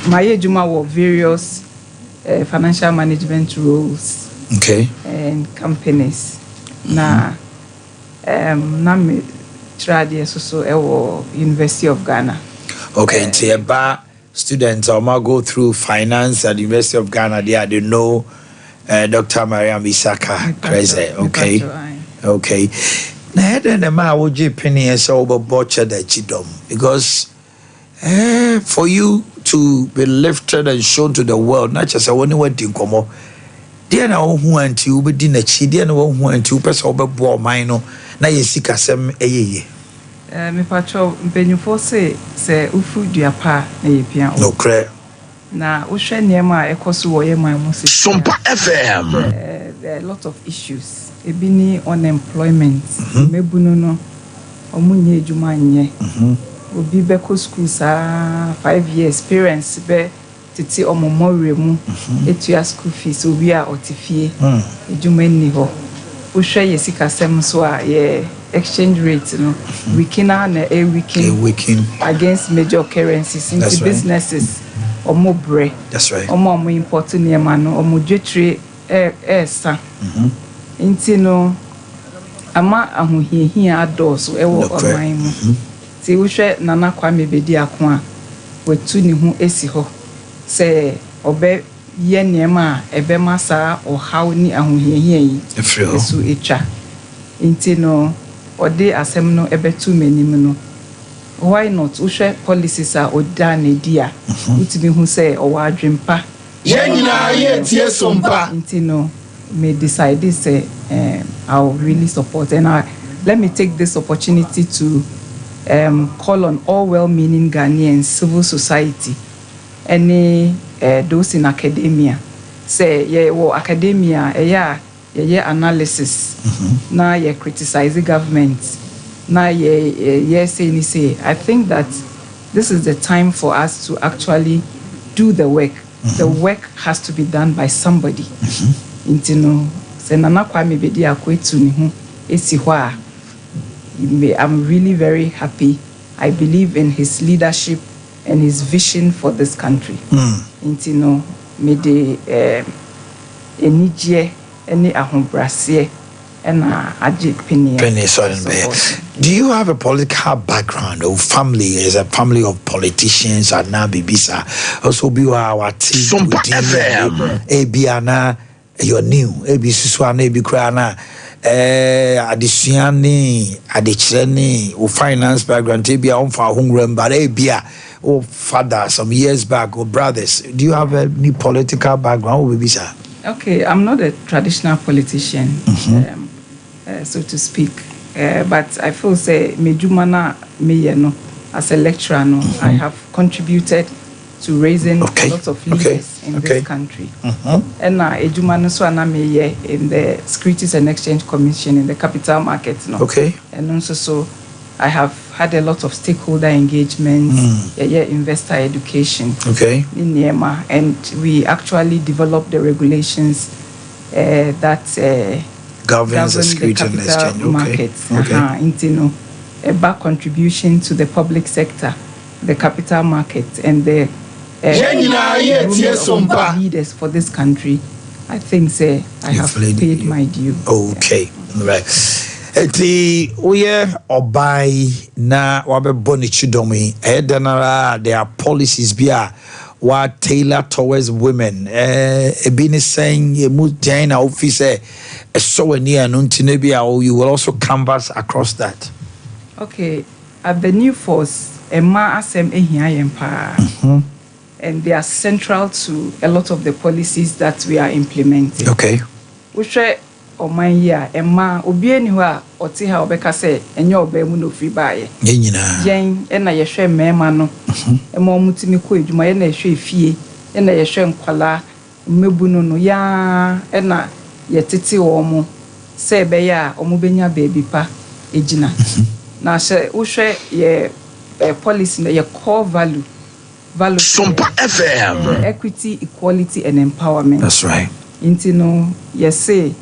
my ejuma were various financial management roles. Okay. And companies. Na me trade so University of Ghana. Okay, and students might go through finance at the University of Ghana. They know Dr. Mariam Isaka Krize. Okay. Now then the man would you penny as over butcher the chidom because for you to be lifted and shown to the world, not just a one word in como. Dear now who want you be dinner chi, dear no who want you pass over board mine. Na yesika sem eyeye me pacho mpenyufo se ufu duapa na yepia no cre na wohwe niema ekoso wo yeman mu se Sompa FM there are a lot of issues ebi ni unemployment mebunu no omunye ejuma nye obi be ko school sa 5 years parents be titi omomore mu etua school fees obi a otifie ejuma ni ho wohwe yesika sem so a exchange rate no weekina na a weekend against major currencies into businesses omo bre that's right omo import niema no omo dwetire esa inti no ama ahohiahia adɔɔso ɛwɔ ɔman mu ti wohwɛ Nana Kwame Bedi Ako a watu ne ho esi hɔ sɛ ɔbɛ yɛ nneɛma a ɛbɛma saa ɔhaw ne ahohiahia yi so etwa nti no ɔde asɛm no ɛbɛtu m'anim no why not wohwɛ policies a ɔda ne di a wotumi hu sɛ ɔwɔ adwempa yɛn nyinaa yɛ tie Sompa nti no may decide this I'll really support and let me take this opportunity to call on all well-meaning Ghanaians, civil society, any those in academia. Say, yeah, well, academia, yeah, analysis. Now, yeah, criticize the government. Now, yeah, say. I think that this is the time for us to actually do the work. The work has to be done by somebody. Intino, say Nana Kwame Bedi Ako etu ne ho esi hɔ a I'm really very happy. I believe in his leadership and his vision for this country. Intino, me de enije ene ahombrase ena agye penny sorry. Do you have a political background or family? Is a family of politicians and now bibisa also be our team Sompa FM Abiana you're new Abiswana Abi Krana adisuane adechirene o finance background Abia on for hungrum but Abia or father some years back or brothers. Do you have any political background bibisa? Okay, I'm not a traditional politician, so to speak. But I feel say mejumana me no as a lecturer no I have contributed to raising lots of leaders in this country. And ejumana so ana me in the Securities and Exchange Commission in the capital market no. And also so I have had a lot of stakeholder engagement, investor education. In Niema, and we actually developed the regulations that governs the Securities and Exchange market. Intino, a back contribution to the public sector, the capital market, and the leaders for this country. I think say I have paid my due. Right. Eti oye obai na wabe boni chidomi edenara there are policies bia wa tailor towards women ebini saying emu jaina office so near nuntine bia you will also canvas across that. Okay, at the new force ema asem ehia yempa and they are central to a lot of the policies that we are implementing. Which Omanhene Yaw Emma obi eni ho a ɔte ha ɔbɛka sɛ enye ɔba mu no free bae nyina yen na yɛhwɛ mɛma no ɛma ɔmutimi kɔ edwuma yen na yɛhwɛ fie yen na yɛhwɛ nkwala mmebunu no ya na yɛtete wɔ mo sɛ ɛbɛyɛ a ɔmo benya baabi pa egyina na hyɛ wohwɛ yɛ policy na yɛ core value Sompa FM equity, equality and empowerment. That's right. Into no yes say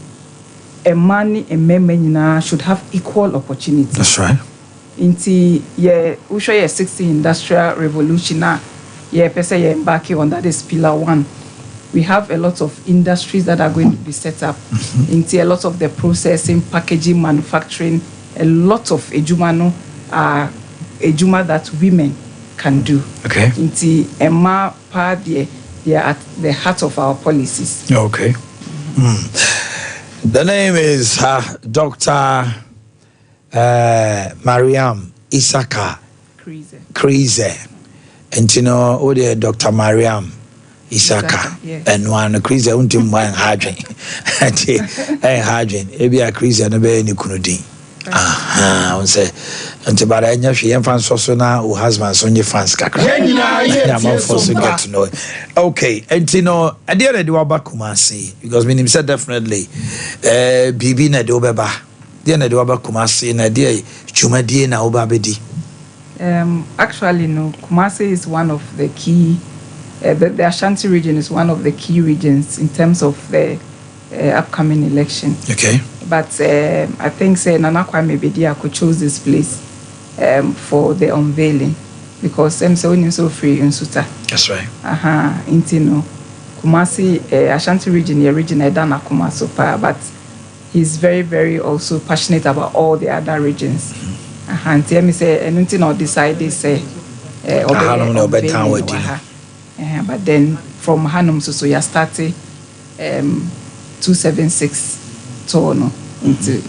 a man and men should have equal opportunity. That's right. Into we show your 60 industrial revolution now. Person embarking on that is pillar 1. We have a lot of industries that are going to be set up. Into a lot of the processing, packaging, manufacturing, a lot of ejuma that women can do. Into Emma part they are at the heart of our policies. The name is Dr. Mariam Isaka Krize. And you know, Dr. Mariam Isaka and one Krize untim one hydrin. And hydrin. Ebia Krize and a baby Kunudi. I say, and to Baranya, she and fans also now who husbands on your fans. I'm also get to know it. Okay, and you know, I did do about Kumasi because meaning said definitely Bibi Nadobeba, dear Nadoba Kumasi, and I dear Chumadi na Obabedi. Actually, no, Kumasi is one of the key, the Ashanti region is one of the key regions in terms of the upcoming election. But I think Nana Kwame Bedi Ako chose this place for the unveiling because I'm so free in Suta. That's right. Intino Kumasi Ashanti region, the region I done Kumasi pa, but he's very, very also passionate about all the other regions. And tell me say anything or decide they say but then from Hanum so you started 276 tono into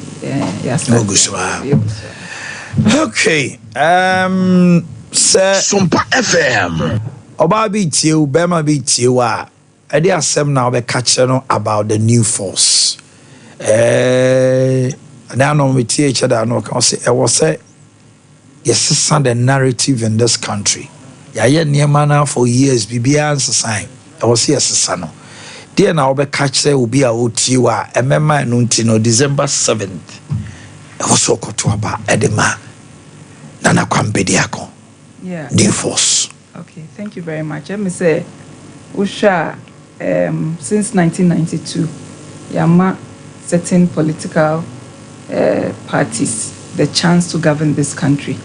Okay. Sir Sompa FM. Oba bi tie u bema bi tie wa. E dey asem na we catch no about the new force. Na no me tie each other no can say e was say yes the narrative in this country. Ya ye niema na for years bibia nsesan. E was yes no. There na we catch say obi a otie wa emema no ntino December 7th. E was okoto aba edema. Nana Kwambediako. Yeah. New force. Okay, thank you very much. Let me say, Usha, since 1992, Yama certain political parties the chance to govern this country.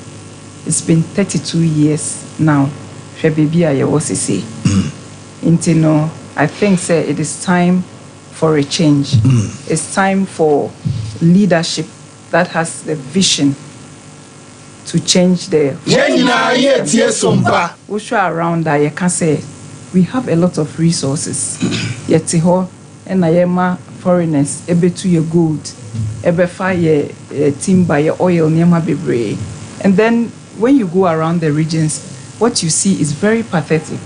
It's been 32 years now. Shebibia was say. Intino, I think say it is time for a change. It's time for leadership that has the vision to change the around that you can say we have a lot of resources. Yet and Ayema foreigners ebe to your gold, ebe fire timber, your oil, Nema bebre. And then when you go around the regions, what you see is very pathetic.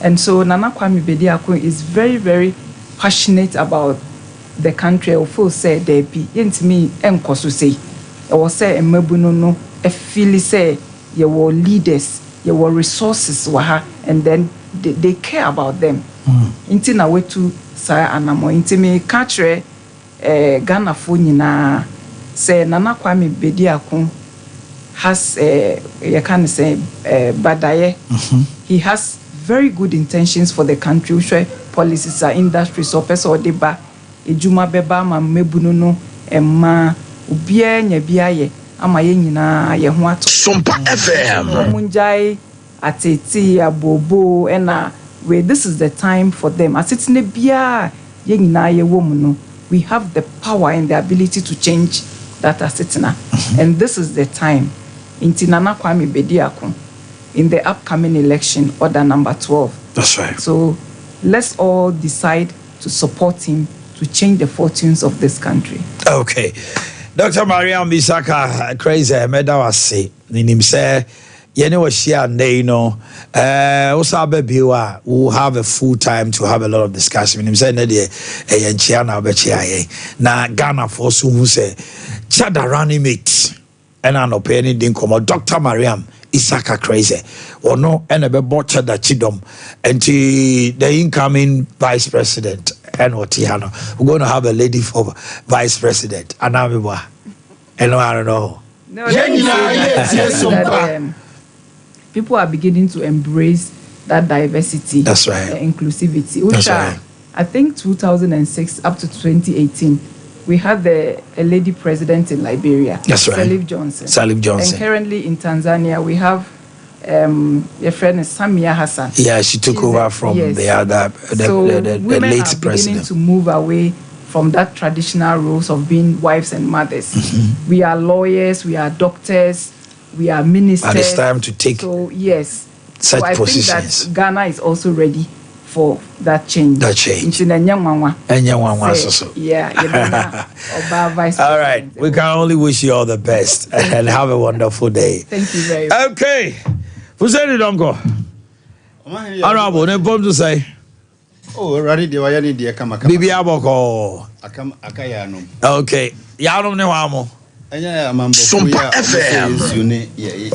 And so Nana Kwame Bediako is very, very passionate about the country. Of course, say there be me enkosu say. I was say no. I feel say your leaders, your resources and then they care about them. Inti na wetu sa anamo inti me katre Ghana fo nyina say Nana Kwame Bediako has you can say badaye. He has very good intentions for the country. Which policies are industry so person or deba ejuma beba ma mebuno no emma ubia nya biaye ama ye nyina ye ho ato Sompa FM munjai ateti abobo ena we this is the time for them asetine bia ye nyina ye wo mu no we have the power and the ability to change that asetina and this is the time inti Nana Kwame Bediako in the upcoming election order number 12. That's right. So let's all decide to support him to change the fortunes of this country. Okay. Dr. Mariam Bisaka, crazy, meda was say, Ninim say, Yeni was share, you know, Osabe Biwa, who have a full time to have a lot of discussion. Ninim say, Nadia, a Chiana Bechiaye, na Ghana for who say, Chada running mate, and I no pay anything come Dr. Mariam. Isaka crazy or no and a botcha that chidom and the incoming vice president and what we're going to have a lady for vice president and I don't know. No, people are beginning to embrace that diversity. That's right. Inclusivity. That's right. I think 2006 up to 2018 we had a lady president in Liberia. That's right. Salif Johnson. And currently in Tanzania, we have your friend Samia Hassan. Yeah, she took over from the other, the late are president. Beginning to move away from that traditional roles of being wives and mothers. We are lawyers, we are doctors, we are ministers. And it's time to take such I positions. think that Ghana is also ready for that change. That change. All right. We can only wish you all the best and have a wonderful day. Thank you very much. Okay. Who said it, Uncle? Honorable, no problem to say. Oh, ready, the way I need the Akama. Bibi Aboko. Akayano. Okay. Yanom Newamo. Sompa FM.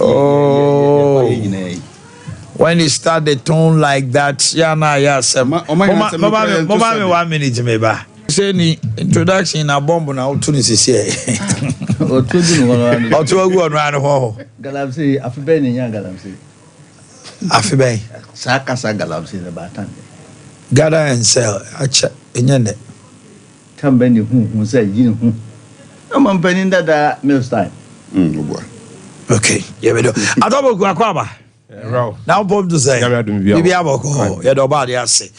Oh. When you start the tone like that, Mama, 1 minute, maybe. Say ni introduction na bomb na utuni sisi. Otuogu onran ho. Galamsi afibe ni nya galamsi. Afibe. Saka sa galamsi na batan. Gather and sell. Acha enyene. Tambe ni hu say yin hu. Am penin da meal time. Okay, yeah we do. Adobo ku akwaba. Now bomb to say. Bibi aboko. Ya do ba dey ase.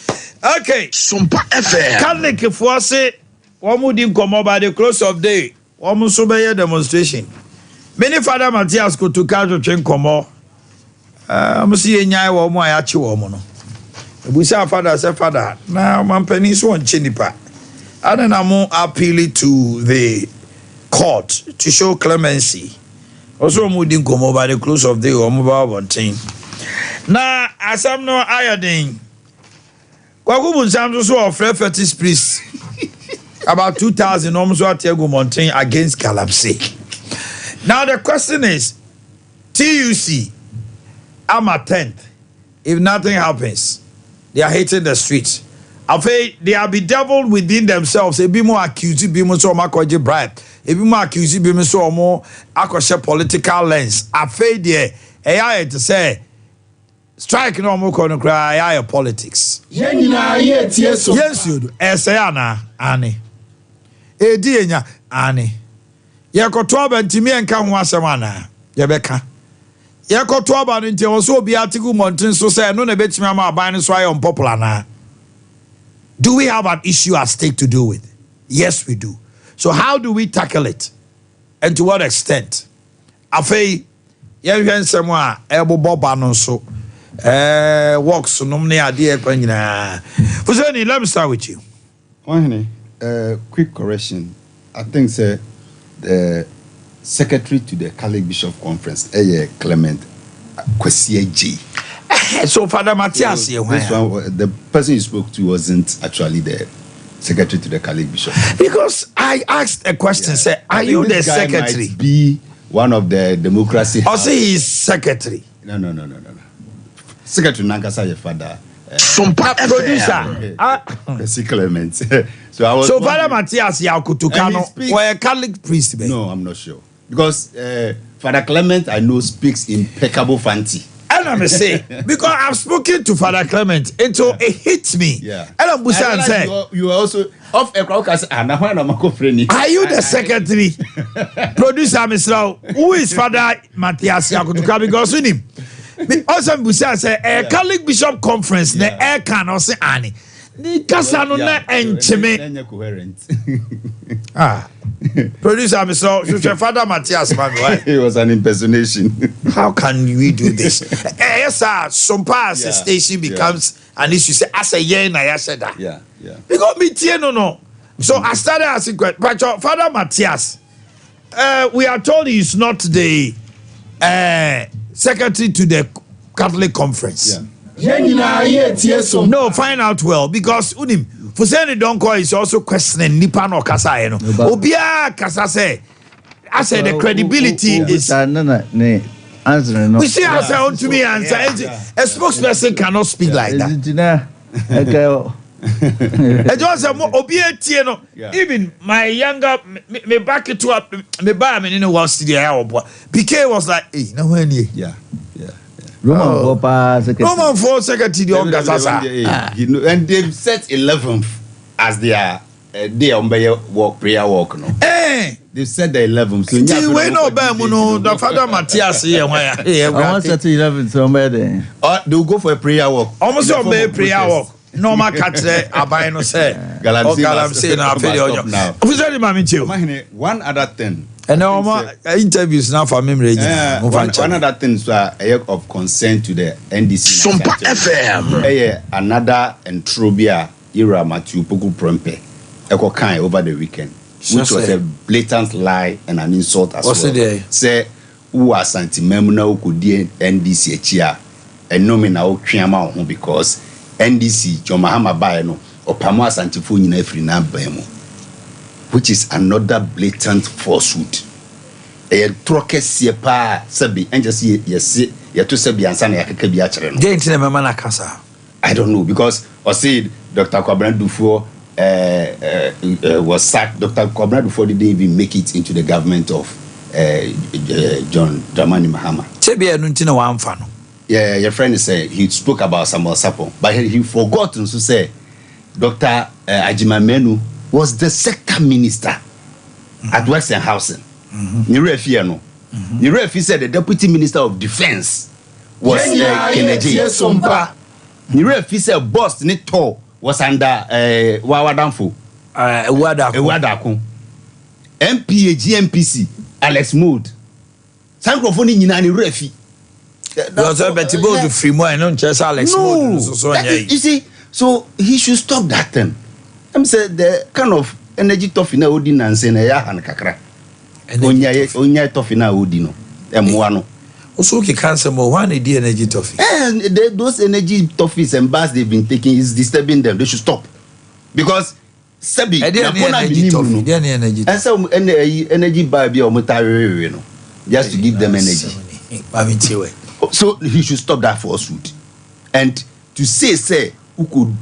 Okay. Sompa FM. Catholic for say One didn't come up by the close of day. One so be demonstration. Many Father Matthias go to catch a train come up. I'm see a nyai wo mo ayachi wo mo no. Ebusa father say father. Now man penny so on chinipa. And then I'm appealing to the court to show clemency. Also, we didn't come over the close of the day or mobile one thing. Now, as I'm no iodine, Kwakubun Samso so of fetish priest about 2,000 almost what Tiago Mountain against Calamse. Now, the question is TUC, I'm a 10th. If nothing happens, they are hating the streets. Afei, they are bedeviled within themselves. A bit more accused, be more so makoje bribe. A bit more accused, be more so more akoshe political lens. Afei, there, AI to say, strike no more kono cry, AI politics. Yes, you do. Esayana, Annie. Edienya, Annie. Yakotoba and Timmy and Kamwasamana, Yabeka. Yakotoba and also be article mountain so say, no, a bit mama buying so on popular now. Do we have an issue at stake to do with? Yes, we do. So how do we tackle it? And to what extent? Afei, yɛhwɛ nsɛm a ɛbobɔ ba no so works nom ne adeɛ kwa nyinaa. Fuseni, let me start with you. Omanhene, quick correction. I think the secretary to the Catholic Bishop Conference, Clement Kwesi G. So Father Matthias, this one, the person you spoke to wasn't actually the secretary to the Catholic Bishop. Because I asked a question, say, are you the secretary? Might be one of the democracy. Or say he's secretary. No. Secretary Nankasa, your father. Sompa producer. Kwesi Clement. So Father Matthias Yakutukano were a Catholic priest. No, I'm not sure. Because Father Clement, I know, speaks impeccable Fanti. And I'm say because I've spoken to Father Clement, and so it hits me. Yeah. And I'm Busan say you are also off a crowd. Are you the secretary? Producer Mr. Who is Father Matthias Yakutuka? Because in him. Also Busan say a Catholic Bishop Conference ne air can also ani. Ni kasa no na encheme. Producer Mr. Father Matthias man. It was an impersonation. How can we do this? Yes, sir. Sompa as a station becomes an issue. Say as a year na yasheda. Yeah. Because me tie no. So I started asking questions. But Father Matthias, we are told he's not the secretary to the Catholic Conference. No, find out well because unim Fuseni Donko is also questioning Nipa no Kasa no. Obia Kasa say I said the credibility is we see answer on to me answer. A spokesperson cannot speak like that. Even my younger me back it up me buy me in one studio PK was like no when yeah. Roman for secretary and they've set 11th as their day on walk prayer walk no. They said the 11th. So we know the Father Matthias here. I want to 11th somewhere there. They'll go for a prayer walk. Almost on prayer walk. Normal catch abai no say. Galamsey na afedi now. Officially mami chiu. One other thing. And now interviews now for memory. One other thing is of concern to the NDC. Sompa FM. Another entrobia era Matthew Poku Prempe. Eko kind over the weekend. Which was a blatant lie and an insult as well. Say who are Santimemuna who could do NDC chia and no me now triama because NDC John Mahama Bayano or Pamwa Santifu in every Bemo, which is another blatant falsehood. A troke siepa sabi and just yes, you to sabi and San Yakabiachre. I don't know because I said Dr. Kwabena Dufo was sacked. Dr. Kwabena Dufo didn't even make it into the government of John Dramani Mahama. Yeah, your friend said he spoke about Samuel Sapo, but he forgot to say Dr. Ajimamenu was the second minister at Western Housing. Nirefi said the deputy minister of defense was Kennedy. Nirefi said boss Nito was under Wawadamfu. Ewadako. MPA GMPC Alex Mood. Sankrofo ni nyina ni refi. To free more and just Alex Mood. You see, so he should stop that thing. I'm saying the kind of energy tough in ordinance and ya han kakra. Onya tough in ordino. M1. Also, okay, cancel more one idea energy tough. And those energy toughies and bars they've been taking is disturbing them. They should stop. Because Sebi, energy. And so energy bar be just to give them energy. So he should stop that falsehood. And to say who could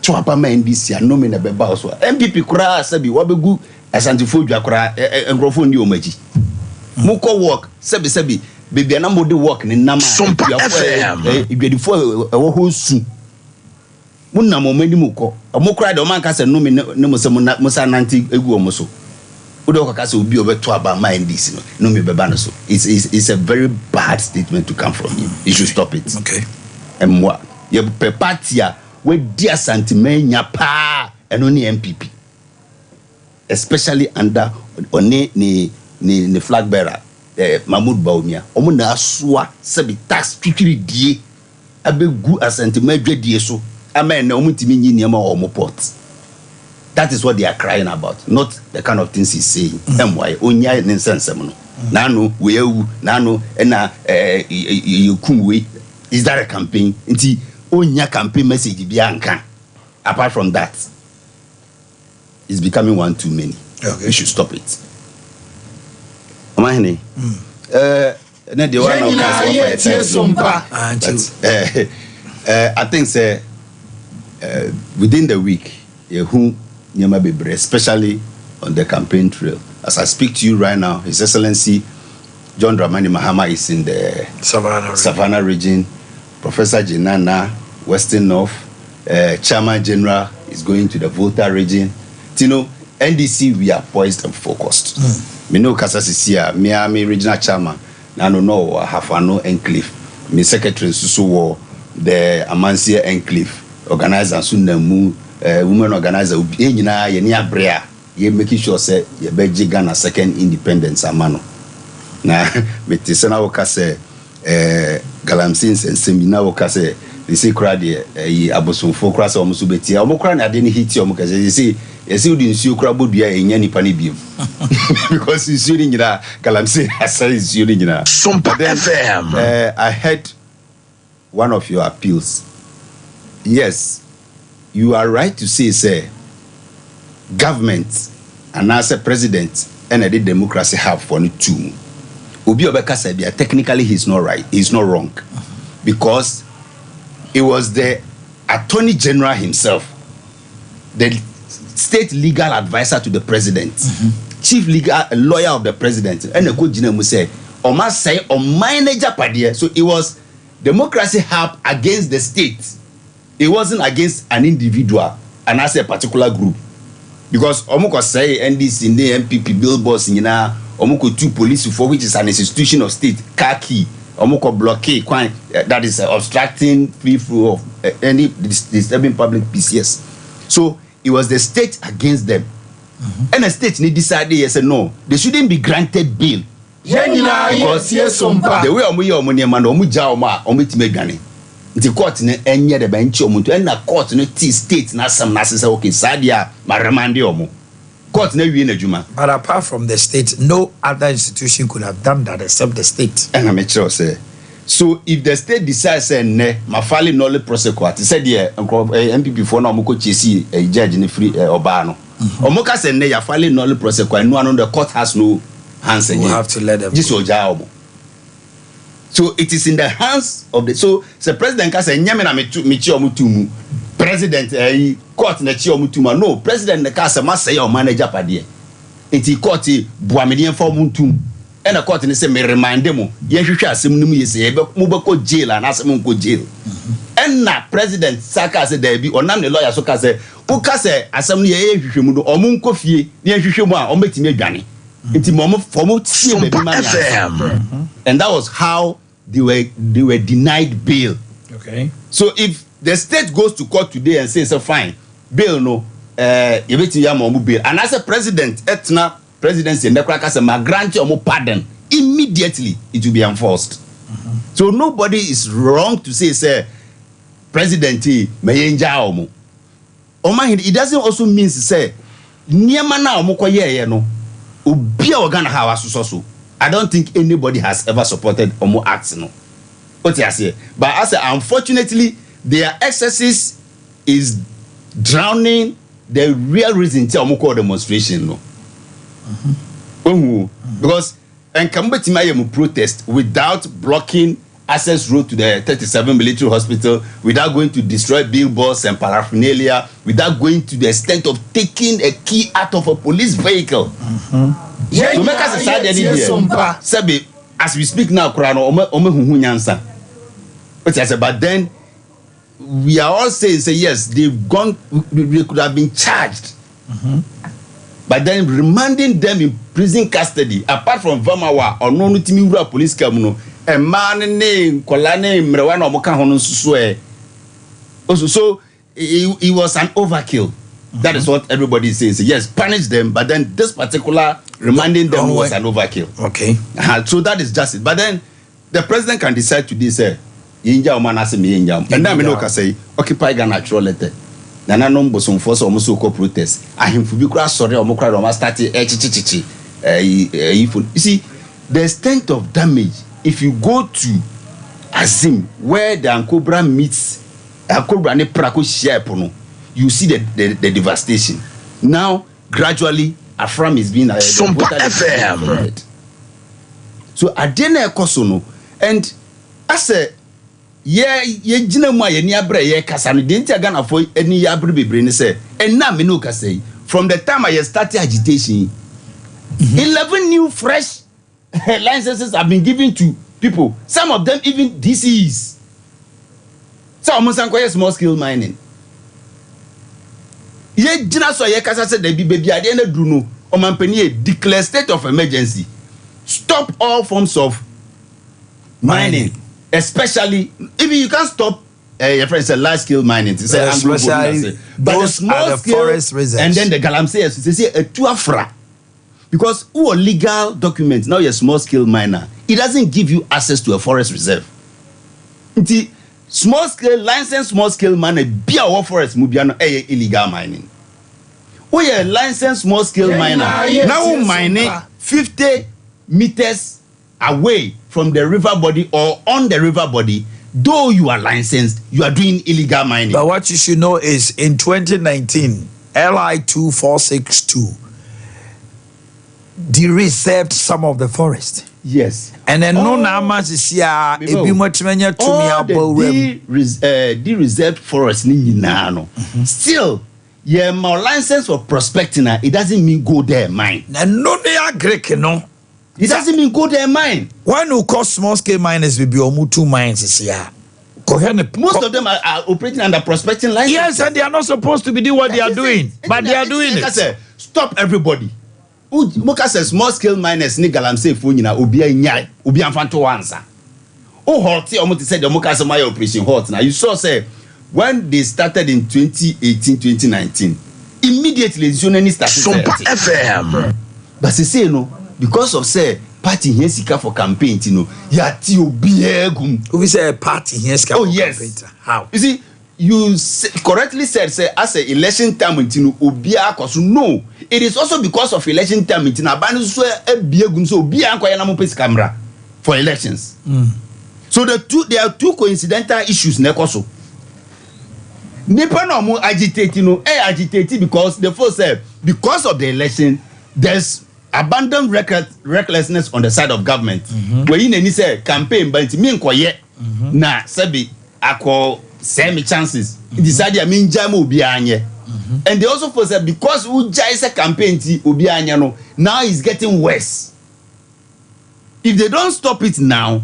chop a man this year, no man about also. MPP kura Sebi wabegu asantifo kura engrofo ndi omaji. Muko work Sebi baby anambo de work ni nama. Sompa FM. Ibedifo ewo ho su. Munna momani muko. Amokra de man ka se no me ne mo se musa nanti egu omo so. Udo ka se obi obeto aba mind this no me beba no so. It's a very bad statement to come from him. You should stop it. Okay. And what? Ye pe partia we dia santimenya pa eno ni MPP. Especially under ni flag bearer Mahmoud Baumia. Omo na aswa se bi tax twitwiri die abegu asantimedwe die so. Amen. That is what they are crying about, not the kind of things he's saying. Why? Onya ninsensemono. Nano we nano ena kumwe. Is that a campaign? Inti onya campaign message bianka. Apart from that, it's becoming one too many. Okay. We should stop it. Omanhene. Na the one I think say within the week, especially on the campaign trail. As I speak to you right now, His Excellency John Dramani Mahama is in the Savannah region. Professor Jinana, Western North, Chairman General is going to the Volta region. You know, NDC, we are poised and focused. Me know Kasasisia, Miami regional chairman, Nano no Hafano Enclave, me secretary Susu the Amansia Enclave. Organizer Sundamu, women organizer, Yena, Yenia Brea, ye making sure say ye beji Ghana second independence amano. Na metisena okase galamsins and semina okase they say crowd ye abosun fo kra say omusu beti omokra na de ni hit omokase they say you didn't see crowd bia enya nipa ni biem because you see nyina galamsin asari you nyina Sompa FM. I heard one of your appeals. Yes, you are right to say, government and as a president and a democracy have for it too. Obi Obeka said, technically he's not right, he's not wrong. Because it was the Attorney General himself, the state legal advisor to the president, chief legal lawyer of the president, and the coach Jinemu said, Oma say, manager Japadia. So it was democracy hub against the state. It wasn't against an individual and as a particular group. Because Omoko say NDC in the MPP billboards in Omoko 2 police for which is an institution of state, Kaki, Omoko blockade, that is obstructing free flow of any disturbing public peace. Yes. So it was the state against them. And the state need decided yes and no. They shouldn't be granted bail. Because the way the court ne enye de benchi omuntu and na court ne t state na sam na say okay sadia maremande omo court na wie na djuma. But apart from the state, no other institution could have done that except the state. And I make sure say so if the state decides say ne mafali no le prosecute said the MPP for na omoko chesi judge ne free oba no omoka say ne ya fali no le prosecute no the court has no hands again. We have to let them just oja omo. So it is in the hands of the the president can say nyame na mechi omutumu president court na chi omutuma no president na ka say ma say your manager pade enti court buamede for omutum e na court ne say me remind mo ye hwehwe asem num ye say mo be ko jail and asem ko jail and na president saka say there be onam the lawyer so ka say o ka say asem no ye hwehwe mu no omunko fie ne hwehwe mu a o metimi adwane enti mo for mo tie be bi man. And that was how they were denied bail. Okay. So if the state goes to court today and says, fine, bail no, yebeti ya mo bail and as a president etna presidency and the crackers ma grant you pardon immediately it will be enforced. So nobody is wrong to say president meyenja omo Omanhene. It doesn't also mean to say niema na omo koye no obi a organ ha wasoso. I don't think anybody has ever supported omo acts no. What you say? But as unfortunately their excesses is drowning the real reason to omo call demonstration no. Because and Kambetimayemu protest without blocking access road to the 37 military hospital, without going to destroy billboards and paraphernalia, without going to the extent of taking a key out of a police vehicle. To make us a sad idea. Sabi, as we speak now, but then we are all saying, yes, they've gone, they could have been charged. But then remanding them in prison custody, apart from Vamawa or no Timura police camuno, a man named Kolane Mrewana Moka Honusue. Also, so it was an overkill. That is what everybody says. Yes, punish them, but then this particular remanding them was an overkill. Okay. So that is just it. But then the president can decide to say, Yinja Omanase me Yinja. And then I say, occupy Ghana natural letter. Nana no bosom force almost so called protest. Ahimfu bi kura sorry omo kura do ma start chichichichi. You see, the extent of damage if you go to Azim where the Ankobra meets Ankobra ne Prako share pono, you see the devastation. Now gradually Afram is being Sompa FM. So Adena Ekosono and as a ye jina mu ye ni abre ye kasa no de ntia Ghana for any abre bebre ne say and na me no kasa from the time I started agitation 11 new fresh licenses have been given to people, some of them even DCs. So almost small scale mining ye jina so ye kasa say de bi baby ade na duru no omanpani declare state of emergency, stop all forms of mining. Especially if you can't stop your friend said large scale mining, especially but the small scale forest reserves. And then the galamsey say a tuafra because who are legal documents now you're small scale miner, it doesn't give you access to a forest reserve. The small scale license small scale miner be our forest mubiano illegal mining. We are licensed small scale miner now mining 50 meters away from the river body or on the river body, though you are licensed, you are doing illegal mining. But what you should know is in 2019, LI 2462 de-reserved some of the forest. Yes. And then no namas is here ebi motimenya to me abo de-reserved forest ni nyina. Still, yeah, my license for prospecting, it doesn't mean go there mine. And no they are Greek, no. It doesn't mean go there mine. Why no cost small scale miners will be almost 2 mines is here? Most of them are operating under prospecting license. Yes, and they are not supposed to be doing what they are doing, but they are doing it. Stop everybody. Moka says small scale miners ni galamsey fo nyina obi anyai obi amfanto wansa. O halt almost said the Moka say my operation halt now. You saw say when they started in 2018-2019, immediately the journey started. Sompa FM. But they say no. Because of say party here sika for campaign, you know, yati obiegum. We say a party here sika for yes. campaign. How? You see, you correctly said say as a election time, you know, obia kosu. No, it is also because of election time, you know, abanu so obiegum so obia anko yana mo pesi camera for elections. So there are two coincidental issues ne koso. Nipa no mo agitate, you know, agitate because the first say because of the election, there's abandoned recklessness on the side of government. Where you need say campaign, but me nkoye na sabi ako semi chances. Decided I mean jamu obi anye. And they also for say because who jai say campaign ti obi anye no now it's getting worse. If they don't stop it now,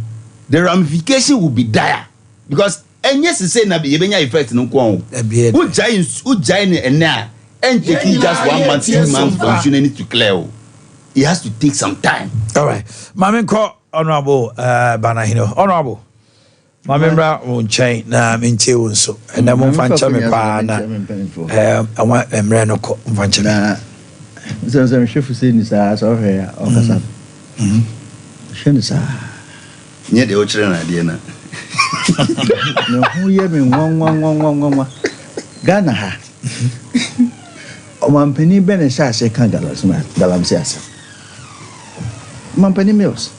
the ramification will be dire because yes say na be yebenya effect no ko. Who jai ne na and taking just 1 month 2 months functioning to clear. It has to take some time. All right. Mami ko Honorable Banahino. Honorable. ma membra wo nkyɛn na mentie wo nso ɛnɛ mo mfa nkyɛ me paa na ɛwa mmerɛ no kɔ mfa nkyɛ na sɛ mehwɛfo sɛ ni saa sɛ ɔhwɛ a ɔkasa hwɛ no saa nyɛ deɛ wokyerɛ no adeɛ no ne ho yɛ me nwanwanwanwanwanwa Ghana ha ɔmampanin bɛ ne hyɛ ahyɛ ka galamsey asɛm ɔmampanin Mills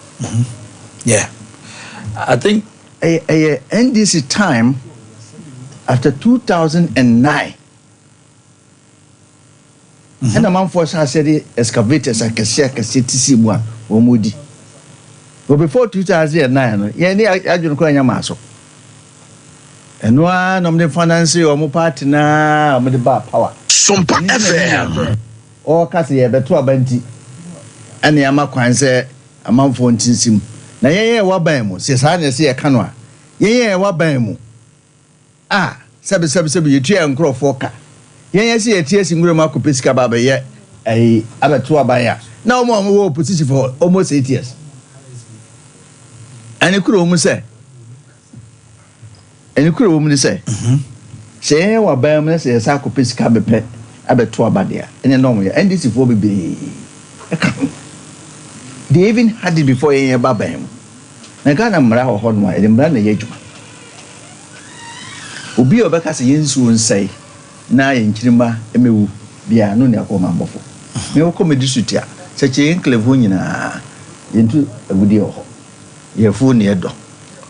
yeah I think a NDC time after 2009 and a man for said excavators and cassia city one or moody but before 2009 I don't call your maso and one of the finance or more party now with the bar power Sompa FM or Cassia better Benti and the Amakwan say a man for Tinsim. Na yeye wa ban mu se sa na se ye ka no a yeye wa ban mu sebe yetua nkrofo ka yeye se yetie singure ma ko pesika ba ba ye abeto aban ya na omo wo opposition for almost 8 years ani kuro mu se se yeye wa ban mu se sa ko pesika bepe abeto abade a ene no mo ye NDC for bebe they even had it before any babam. Na Ghana mra ho ho no e mra na ye adwuma. Obi obeka se yensu nsai na ye nkirima emewu bia no ne akoma mbofo. Me wo komedi sutia se che enclave nyina yentu agudi ho. Ye fu ne edo.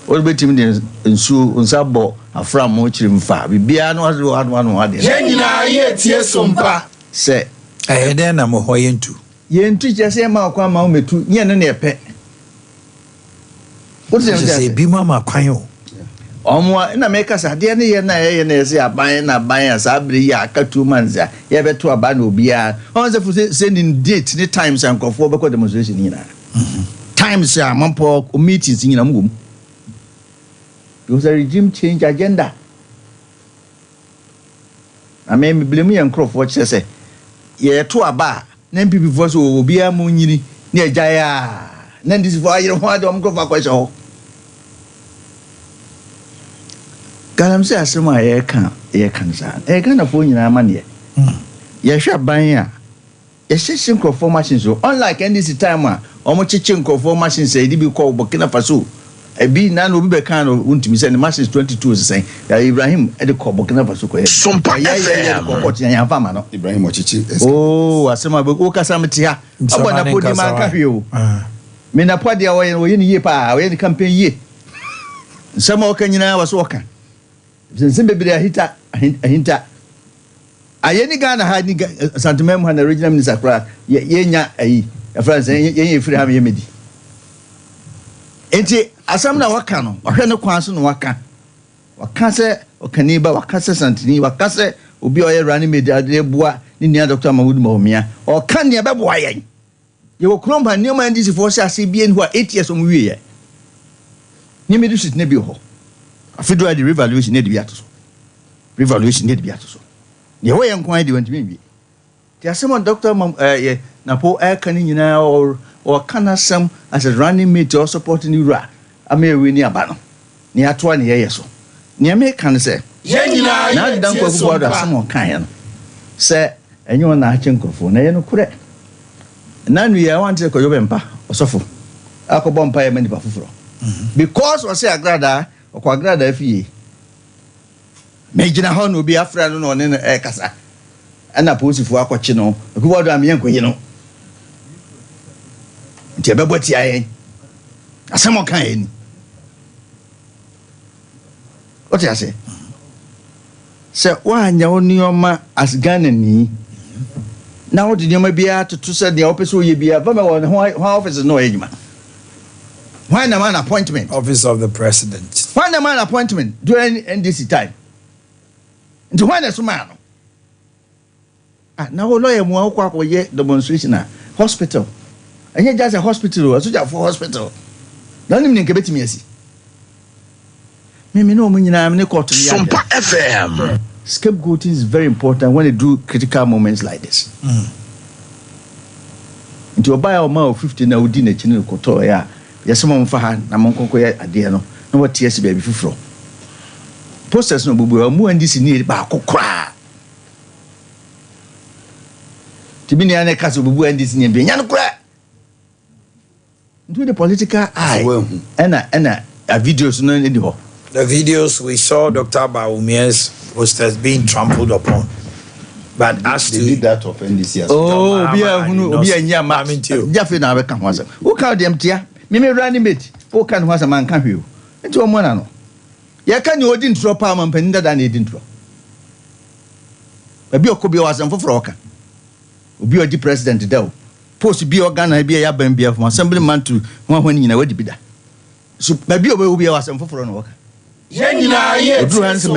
O betim de nsu nsabo afra mo kirimfa bibia no ado ade. Ye nyina ye tie sompa. Se den na mo ho yentu. Yentu jese ma kwa ma o metu nye ne ne epe. What is it? Be mama kwan o. Omo na make us ade ne ye na ye na ese aban na ban asa abre ya aka 2 months ya ye beto aba na obi a. On se fu sending date ni times and kofo be ko demonstration ni na. Times ya mampo meetings ni na mugum. Because a regime change agenda. I mean blame you and crofo say ye to aba na MPP for so obi a mo nyini na agaya na this for ayere ho adom ko fa kwese ho galamsey asema ye kan sa e kan na fo nyina ma ne ye hwa ban a ye hyehyɛ nkrofo machines so unlike NDC time a omo kyeche nkrofo machines e di bi ko Burkina Faso ebi na no bi be kan no untimi se ne machines 22 sen ya Ibrahim e de ko Burkina Faso ko ye Sompa FM ko ko tinya fa ma no Ibrahim ochichi asema be ko kasa meti ha abo na podi man ka hwe o me na podi a wo ye ni ye pa wo ye ni campaign ye nsema o kan nyina waso oka zinsin bebere ahinta ayeni Ghana ha ni santimem ha na regional minister kra ye nya ayi France ye free ha me medi enti asam na waka no wahwe ne kwan so no waka se okaniba waka se santini waka se obi oye running media de bua ni nia Dr. Mahmoud Mahomia o kan ne beboa yen ye wo kromba ne ma ndisi for ase bien ho 8 years om wiye ni medu sit ne bi ho afidwa the revaluation ne de bi atoso ye wo yen kwan de wantimi bi ti asem Dr. ye na po kan nyina or kana sam as a running mate or supporting Ura amewe ni aba no ni atoa ne ye so ne me kan se ye nyina na dan ko ko da sam kan ya no se enyo na ache nkrofo na ye no kure na nu ya want ko yobe mpa osofo akobọ mpa ye mani pa fufuro because o se agrada o ko agrada afie me gina ho no bi afra no ne e kasa ana posifo akọchi no ko bodo am ye nkoyi no nti ebebo ti ayen asemo kan eni o ti ase se wa nya onioma as Ghana ni na o di nioma bia to se de opeso ye bia ba me won ho office no ejuma why na man appointment office of the president why na man appointment during NDC time nti why na so man na wo lawyer mu akwa ye demonstration na hospital enye just a hospital o so for hospital na nim nke betimi asi me no mu nyina me court ni ya Sompa FM scapegoating is very important when you do critical moments like this nti oba ya o ma 50 na odi na chine koto ya yesemo mfa ha na monkonko ya ade no na what TS baby fufro posters no bubu mu ndc ni ba kokora tibini ane kaso bubu ndc ni be nya no kora into the political eye and videos no need ho. The videos we saw Dr. Baumia's posters being trampled upon. But as they to did that of NDC as well. Obi anya ma Jafe na abeka ho asem. Wo ka dem tia, me running mate. Wo ka no asem an ka hwe o. Enti o mo na no. Ye ka ni odi ntro pa ma mpani dada na edi ntro. Ba bi okobi o asem foforo oka. Obi odi president da o. Post bi organ bi ya ban bia from assemblyman to one nyina wadi bida. So ba bi obi o asem foforo no oka. Ye nyina ye. Oduru han se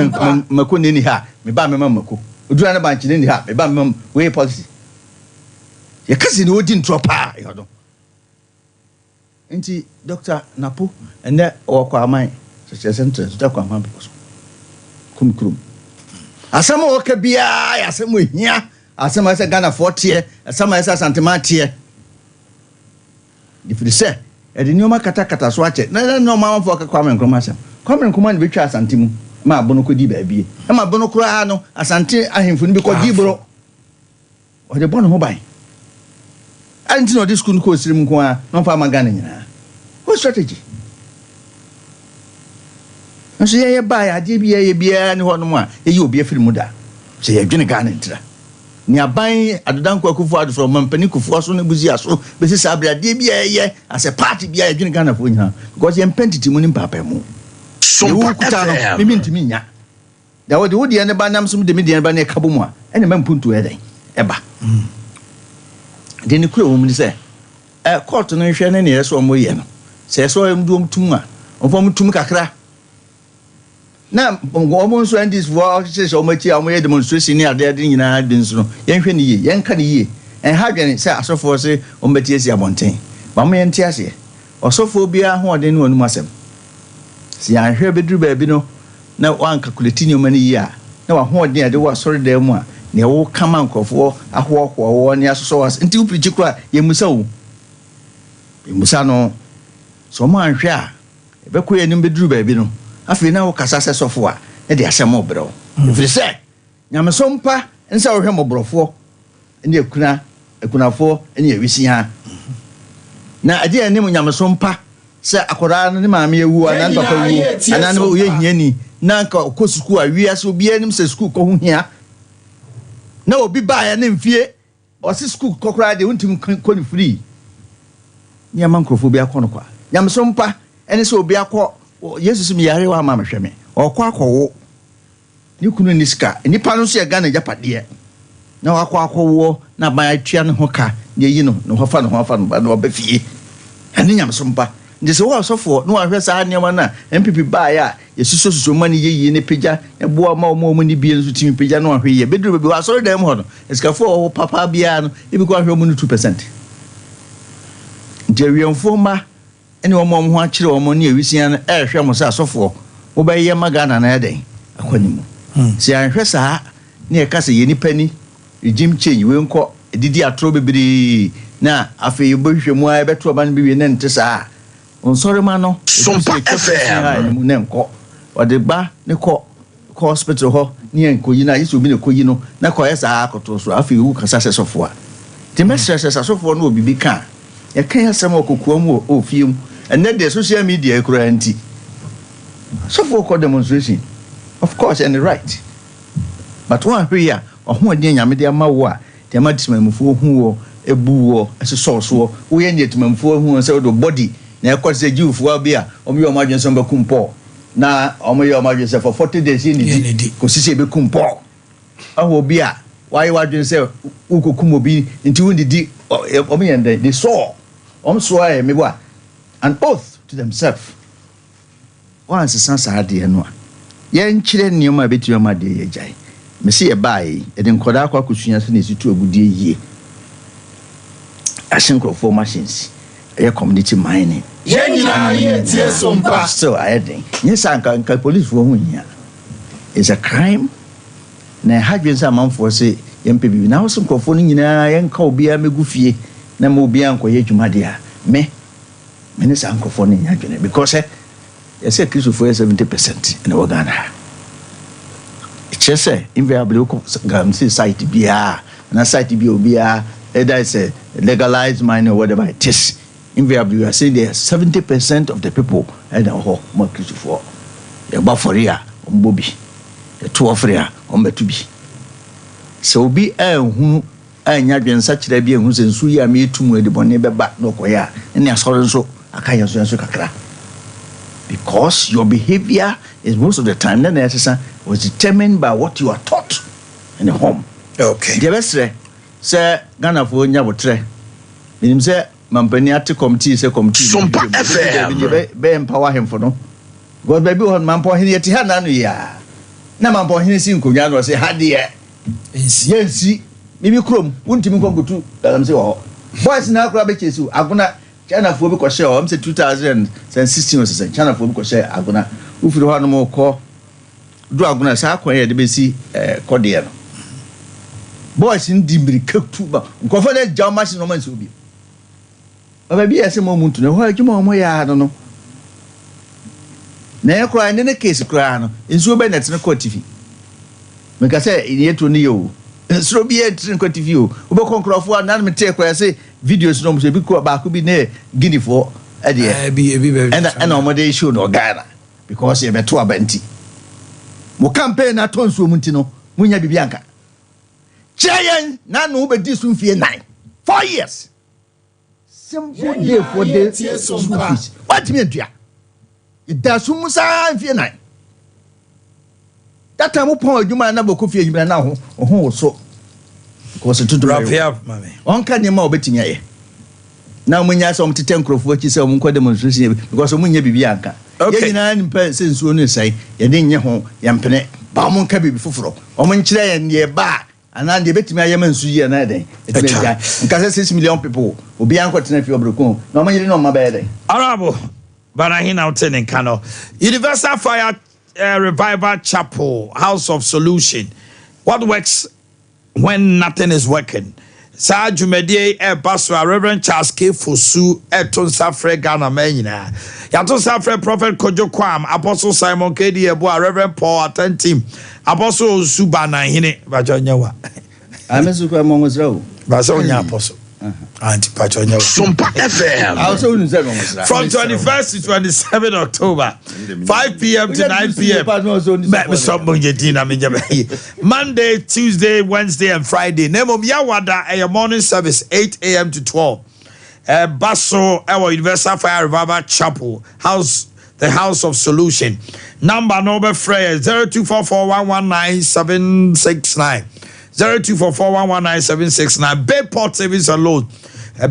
mako ne ni ha, me ba me mako. Oduru na banchi ne ni ha, me ba me we policy. Ye kasi ni odi ntro pa yo do. Enti Dr. Napo ene okwa aman social center to kwa aman because kum asama oka bia ya asama hia asama esa Ghana 40 asama esa santimate if you say e de nyoma kata so ache na no ma fo ka kwame nkroma asem kwame nkroma ne betwa asantimu ma abono kodi ba bie e ma abono kura no asante ahemfo ni bi kodi bro o de bono ho ban anti no this school ko sirim ko a no fa ma Ghana nyina what strategy nso ye ba ya de bia ne ho no a ye obi afiri mu da se ye dwene Ghana ntra ni aban adodan kwa kufu ado from mampani kufu aso ne buzi aso be se sabra de bia ye as a party bia ye dwene Ghana fo nyina because ye pentiti mu ni papa mu Sompa no mimi ntimi nya da wodi ne ba nam sum de me de ne ba ne kabo mu a ene mampuntu eden eba de ne kura wo mu ni se court no hwe ne ne yeso mo ye no se so mdu tum a ofo tum kakra na omo nso andis vo se so mo chi amoye demonstration ni ade nyina de nso no yen hwe ne ye yen ka ne ye en ha dwene se asofo se o mbeti esi abonten ba mo yen ti ase osofo bia ho ode ne onum asem si an hwe bedru ba bi no na wan calculate ni o mani ye a na wa ho ode ade wa sorry da mu a ne wo kama nkofo ahoho ne asoso was nti uprichi kura ye musa wo ye musa no so mo an hwe a be ko ye nim bedru ba bi no afi na wo kasa se sofo a e de asem obro ifiri se nyame Sompa nsa wo hwe mobrofo ne ekunafo ne ewisi ha na ade ne nyame Sompa se akora ne maame ewu anan papa wu anan wo ye hiani na nka ko school a wi aso bi anim se school ko ho hia na obi ba ya ne mfie o se school kokora de untim ko ni free ni amankrofo bi akọ no kwa nyame Sompa ene se obi akọ Jesus mi yare wa mama hweme okọ akọwo ni kunu ni ska nipa no so ye Ghana japade na wakọ akọwo na ban atwa ne ho ka ne yi no no hofa no ba no obafie ene nyame Sompa ndi se wo sofo no ahwe sa anema na MPP ba ya yesuso mani yeyi ne peja e boa ma omo ni bie so timi peja no ahwe ye bedru be wa sori dem ho no eskafo o papa bia no ibi ko ahwe mu 2%. Ndi wiemfo ma ene omo ho akire omo ne awisian e hwe mo sa sofo wo ba ye magana na eden akwanimu si ahwe sa ne e kase ye nipa ni regime change we nko edidi atro bebiri na afi yebhwe mu a beto ba no bi we ne nte sa on sorry man no Sompa FM mu nenko ode gba ne ko hospital ho ne enkoyi na yeso bi ne koyi no na ko yesa akoto so afi wu kasa sesofo a te mesrese sesofo no obibi ka e kan yasem okokuo mu o fiem and then the social media e kura anti sofo ko demonstration of course and right but one here ohun ade nyame de ma wo a te ma dismamfo hu wo ebu wo esoso wo ye ne dismamfo hu se do body na ekọ se jiwfo abia omo yo madwen so bekumpo na omo yo madwen se for 40 days ni ko sisi bekumpo awo bia why wadwen se ukokum obi nti wundidi omo yende they saw so ay me bua an oath to themselves once sansa ade no a ye nkyire nioma betu ma de ye jai me se ye bai e de nkoda akwa kusua se na situ agudie yie ashinkrofo machines a community mining. Sompa. So I think yes, I police for here. It's a crime. Na hadwen sa man for say MPB na so nkofo no nyina yenka obi a megufie na mo obi an koye dwuma dia me ne sa nkofo no nya dwene because You say Christ for 70% in Ghana. It's just say invariably see site BR and a site BR. Either it's a legalized mine or whatever it is. Invariably, we are saying there 70% of the people and more Christ for. You're Baforia, Bobby, a 12 Betubi. So be who and such a be who's in Suya me to the Bonnet back no koya and their so I can't answer kakra. Because your behavior is most of the time was determined by what you are taught in the home. Okay. The best say Ghana for Nyabotre. Meaning say Mampaniati committee say committee. Sompa FM. Be empower him for no. God baby on Mampohini at Hananu ya. Na Mampohini sin Kunyano say Hadia. Yes, maybe Chrome, won't you go to say, oh, boys now grab a case. I'm gonna China for because share. I'm say 2016 or something. China for because share. I'm gonna if you want more call. Do I'm gonna say I can't the basic cordial. Boys in Dimbri cook too, but confident John Machine no man will be. But maybe I say moment to know why you more. I don't know. Now cry in any case cry in so bad that's not TV. Make I say in yet to Neo. So be it in TV. Ubo Concroft, and me take where I say videos no be ko ba could be near Guinea for idea. And on day show no Ghana because you be to abenti. Mo campaign na ton so muntino, munya bibianka. Chayan na no be this one fear 9. 4 years. Simple day for the what me do ya? It does sumusa fear 9. That time upon you man never could feel now. Oh, so because to drop here, mammy. On can you more betting ye? Now, when you have some 10 crop, what you say, demonstration because when you be Bianca. Okay, 9 since when you say, you didn't your home, Yampene, Bamon Cabby before, or when Chile and ye bar, and then they bet me a Yemen Suya and Ade. Because 6 million people will be uncle to nephew of Brooklyn. No man, you know my bed. Arabo, but I hear now telling Cano Universal Fire. Revival Chapel, House of Solution. What works when nothing is working? Sa Jumedie Baswa Reverend Charles K. Fosu Eton Safre Ghana Menina. Yaton Safre Prophet Kojo Kwam, Apostle Simon K.D. Eboa, Reverend Paul Attentim, Apostle Subana Hine, Bajonyawa. I'm a super mongo. Basonia Apostle. Sompa FM. From 21st to 27th October, 5 p.m. to 9 p.m. Monday, Tuesday, Wednesday, and Friday. Name Yawada a morning service 8 a.m. to 12. Basso, our Universal Fire Revival Chapel, the House of Solution. Number number Freya 0244119769. 0244119769. Bayport Savings and Loan.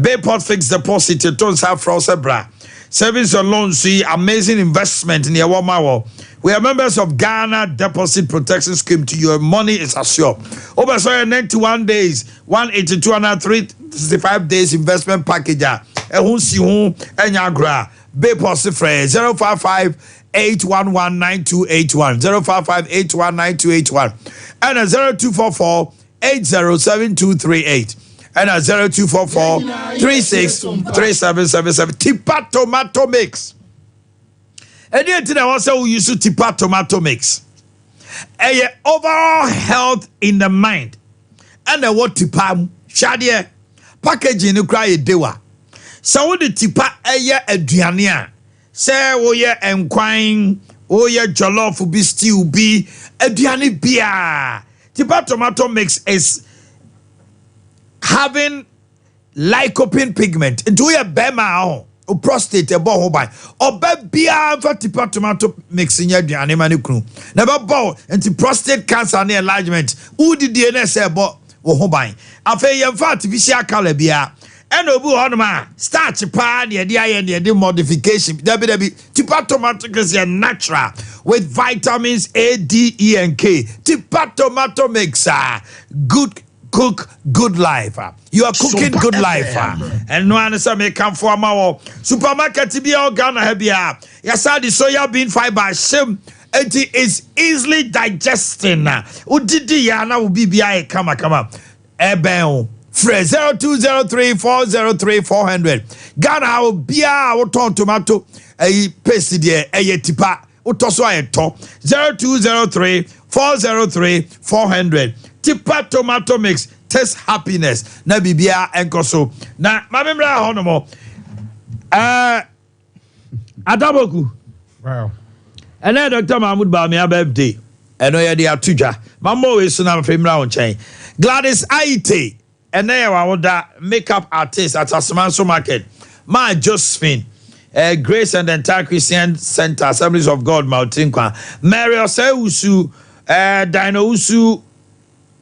Bayport Fixed Deposit. Tons have Frosebra. Savings and Loan. See amazing investment in your Wamawo. We are members of Ghana Deposit Protection Scheme. To your money is assured. Over 91 days, 182 and 365 days investment package. Bayport Sifre 055-811-9281 055-811-9281 and a 0244-807238 and a 0244-363777 Tipa Tomato Mix. And yet I also use Tipa Tomato Mix. A overall health in the mind. And a what Tipa Shadia packaging you cry dewa. So what the Tipa aya aduania. Say wo ye enkwine, wo ye jollof be stew be aduane bia. Tipa Tomato Mix is having lycopene pigment. Into your bema o prostate ebo ho ban. Oba bia for Tipa Tomato Mix in your aduane mani kunu. Never bow into prostate cancer and enlargement. Who did DNA say ebo wo ho ban. Afa ye fa artificial color bia. And obu honma starch pa near the modification. Debbie Tipa Tomato is natural with vitamins A, D, E, and K. Tipa Tomato makes good cook good life. You are cooking good life. And no one may come for my supermarket to be Ghana hebia. Yes, the soya bean fiber shim. It is easily digesting. Udidi yana will be kama. Eben Fre 0203-403-400. Ghana how bia woton tomato paste there tipa utoso ayeto 0203-403-400. Tipa tomato mix taste happiness na bibia enkoso na mamemra honomo Adaboku. Wow. And then Dr. Mahmoud Bamia birthday. And no yadi atuja. Mambo is na femra on chain. Gladys Aite. And then I want that makeup artist at Asmanso Market. My Josephine. Grace and the entire Christian Center Assemblies of God Mountain. Mary Oseusu. Dino Usu.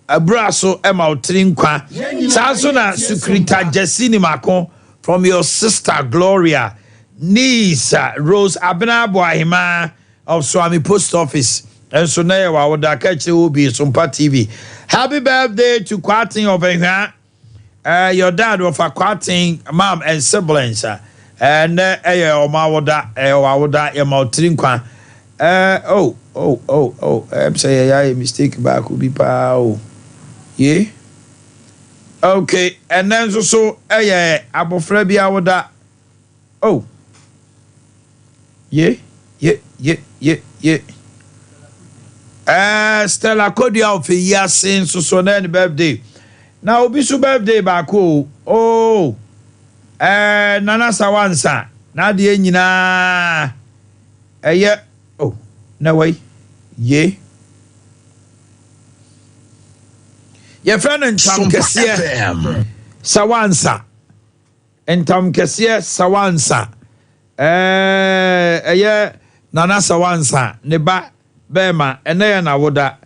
Abraso Emautrinkwa. Sansona Sukrita Jessini Macon from your sister Gloria. Niece Rose Abena Boahima of Swami Post Office. And so now I would catch will be Sompa TV. Happy birthday to Quarting of your dad of a Quarting mom and siblings. And Omawoda your Mautrinqua. I'm saying I mistake back will be pow. Yeah. Okay, and then so Abu Frebia would that. Oh. Yeah. Stella Kodia of Yasin so birthday. Now Bisu birthday back. Oh. Nana Sawansa. Na die nyina. Yeah. Oh. No way. Yeah. Your friend and Tom Kessie Sawansa. And Tom Kessie Sawansa. Nana Sawansa. Neba Bema. And then I would that.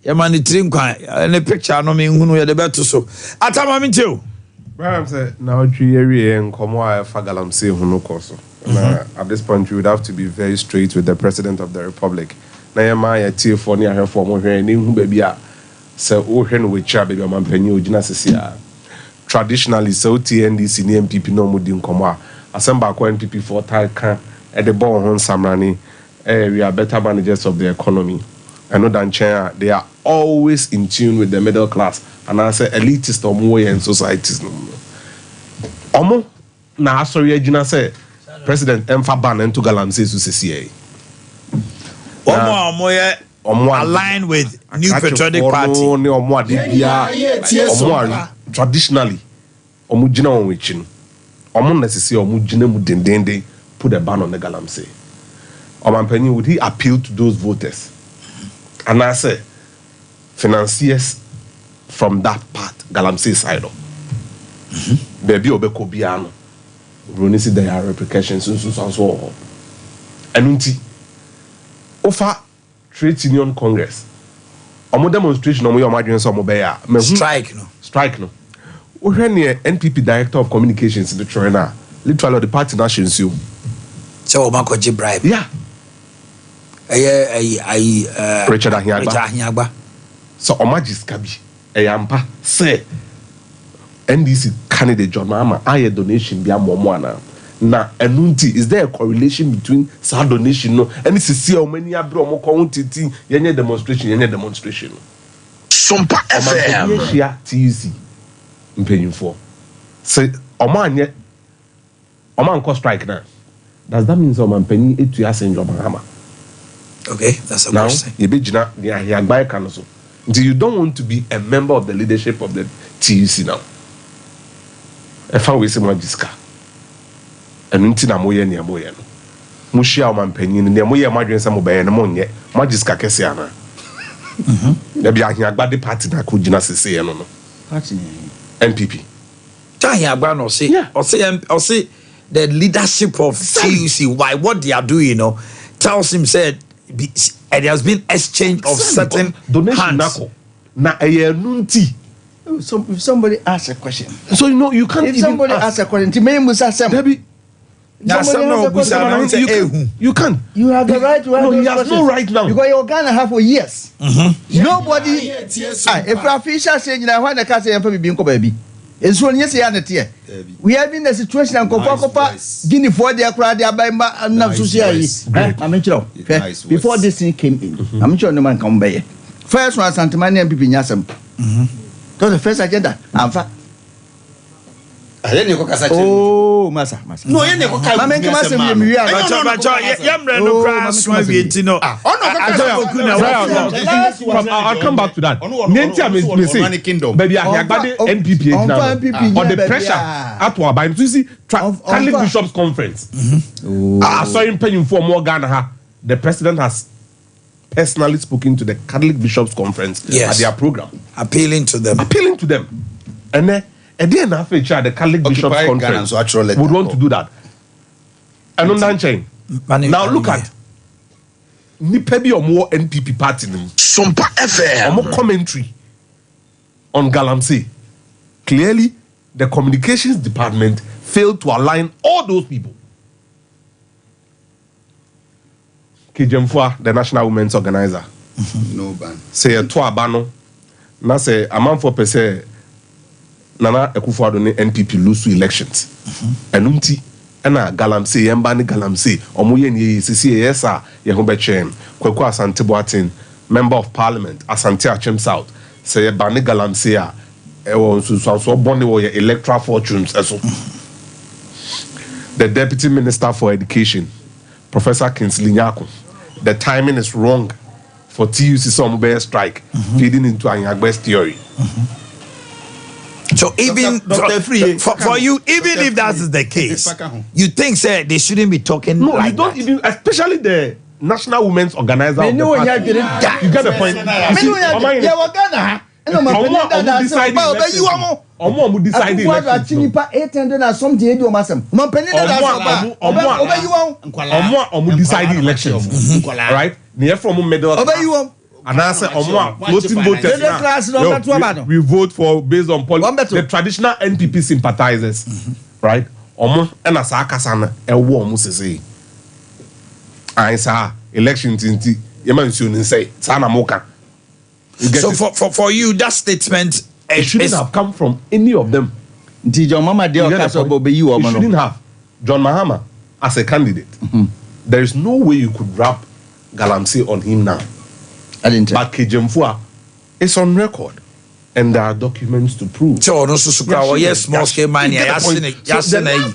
Yamani Trinkwa. And the picture no mean who the better so. Atama too. Well, now area and Komoa Fagalam say who koso. At this point, you would have to be very straight with the President of the Republic. Na yama tie for near her for more ni hu baby a se o hwe no wecha baby amampanyi ogina sese a traditionally so TNDC ni MPP no mu di nkomo a asemba kwa NPP for tal kan e de bon ho nsamrani we are better managers of the economy. I know that China they are always in tune with the middle class and I say elitist omo in societies no omo na asori agina say President Emfa ban into Galamsey so sese aligned with New Patriotic Party. Traditionally, Omujina on wichin. Omon necessary Omujina mudendende put a ban on the Galamsey. Omanpenny would he appeal to those voters? And I say, financiers from that part, Galamsey side. Baby Obeko Biano. Roni see there are repercussions and so. Anunti. Offer Trade Union Congress. Omo demonstration omo yomadwen so omo be ya. Strike no. When the NPP Director of Communications in the China, literally the party nations you. So Omakoji bribe. Yeah. Richard Ahiagba. So Omajis Kabi. Eyampa say NDC candidate John Mahama aye donation bia momo na enunti is there a correlation between sad donation no and it's see how many abro mo countity yenye demonstration Sompa FM here TUC mpenyimfo say omanye omanko strike na does that mean so manpenyi etu asen John Mahama? Okay, that's a now question. You be jina the Ahiagba kan so until you don't want to be a member of the leadership of the TUC now if I we say Majiska enu nti na moye ne moye no mo hia o mampanyin ne moye madwen sa mo baye no monye Majiska kese ana na bia Ahiagba de party na ko gina sese ye no Party NPP Ahiagba no say say the leadership of TUC why what they are doing, you know, tells him said there has been exchange of certain donation na nunti. So if somebody asks a question, so you know you can't. If somebody asks a question, you can. You have the right to ask. No, he has no right now because you're gonna have for years. Nobody. If official say you know when the cat say you be baby. It's one yes here. We have been in a situation and Copa Guinea for their crowd by before this thing came in. I'm sure no man come by. First one Santamani and people Yasam. That's the first agenda. Oh, masa. No, you never come. Mama, you must have me. I'll come back to that. Baby, I NPP on the pressure at what by you see Catholic Bishops Conference. I saw him paying for more Ghana. The president has personally spoken to the Catholic Bishops Conference at their program, appealing to them. And then after the Catholic Bishops Conference would want to do that. And on that chain. Now look at Nipebi or more NPP party. Sompa FM. Or more commentary on Galamsey. Clearly, the communications department failed to align all those people. Kijemfua, the National Women's Organizer. No ban. Say a toa bano. Na say a man for per se Nana Akufo-Addo NPP lose to elections. Enunti ena Galamsey yembani Galamsey omuye ni sisi yesa yehobechem Kwaku Asante Boateng member of parliament Asante Achem South say bani Galamsey a ewo so boni wo ye electoral fortunes eso. The deputy minister for education Professor Kingsley Nyako, the timing is wrong for TUC Somba strike feeding into Anyagbe's theory. So even for you, even if that is the case, you think say they shouldn't be talking like you don't that. even, especially the National Women's Organizer of the party. You get the point. Omo decide election. Right? Near from middle. And I say, floating voters now. We vote for based on the traditional NPP sympathizers, right? And as Akasana, a warm say, I say, elections in the Yemen say, Sana Moka. So for you, that statement it shouldn't have come from any of them. It shouldn't have. John Mahama as a candidate. There is no way you could wrap Galamsey on him now. But Kijemfua is on record, and there are documents to prove. So yes, small scale money. The last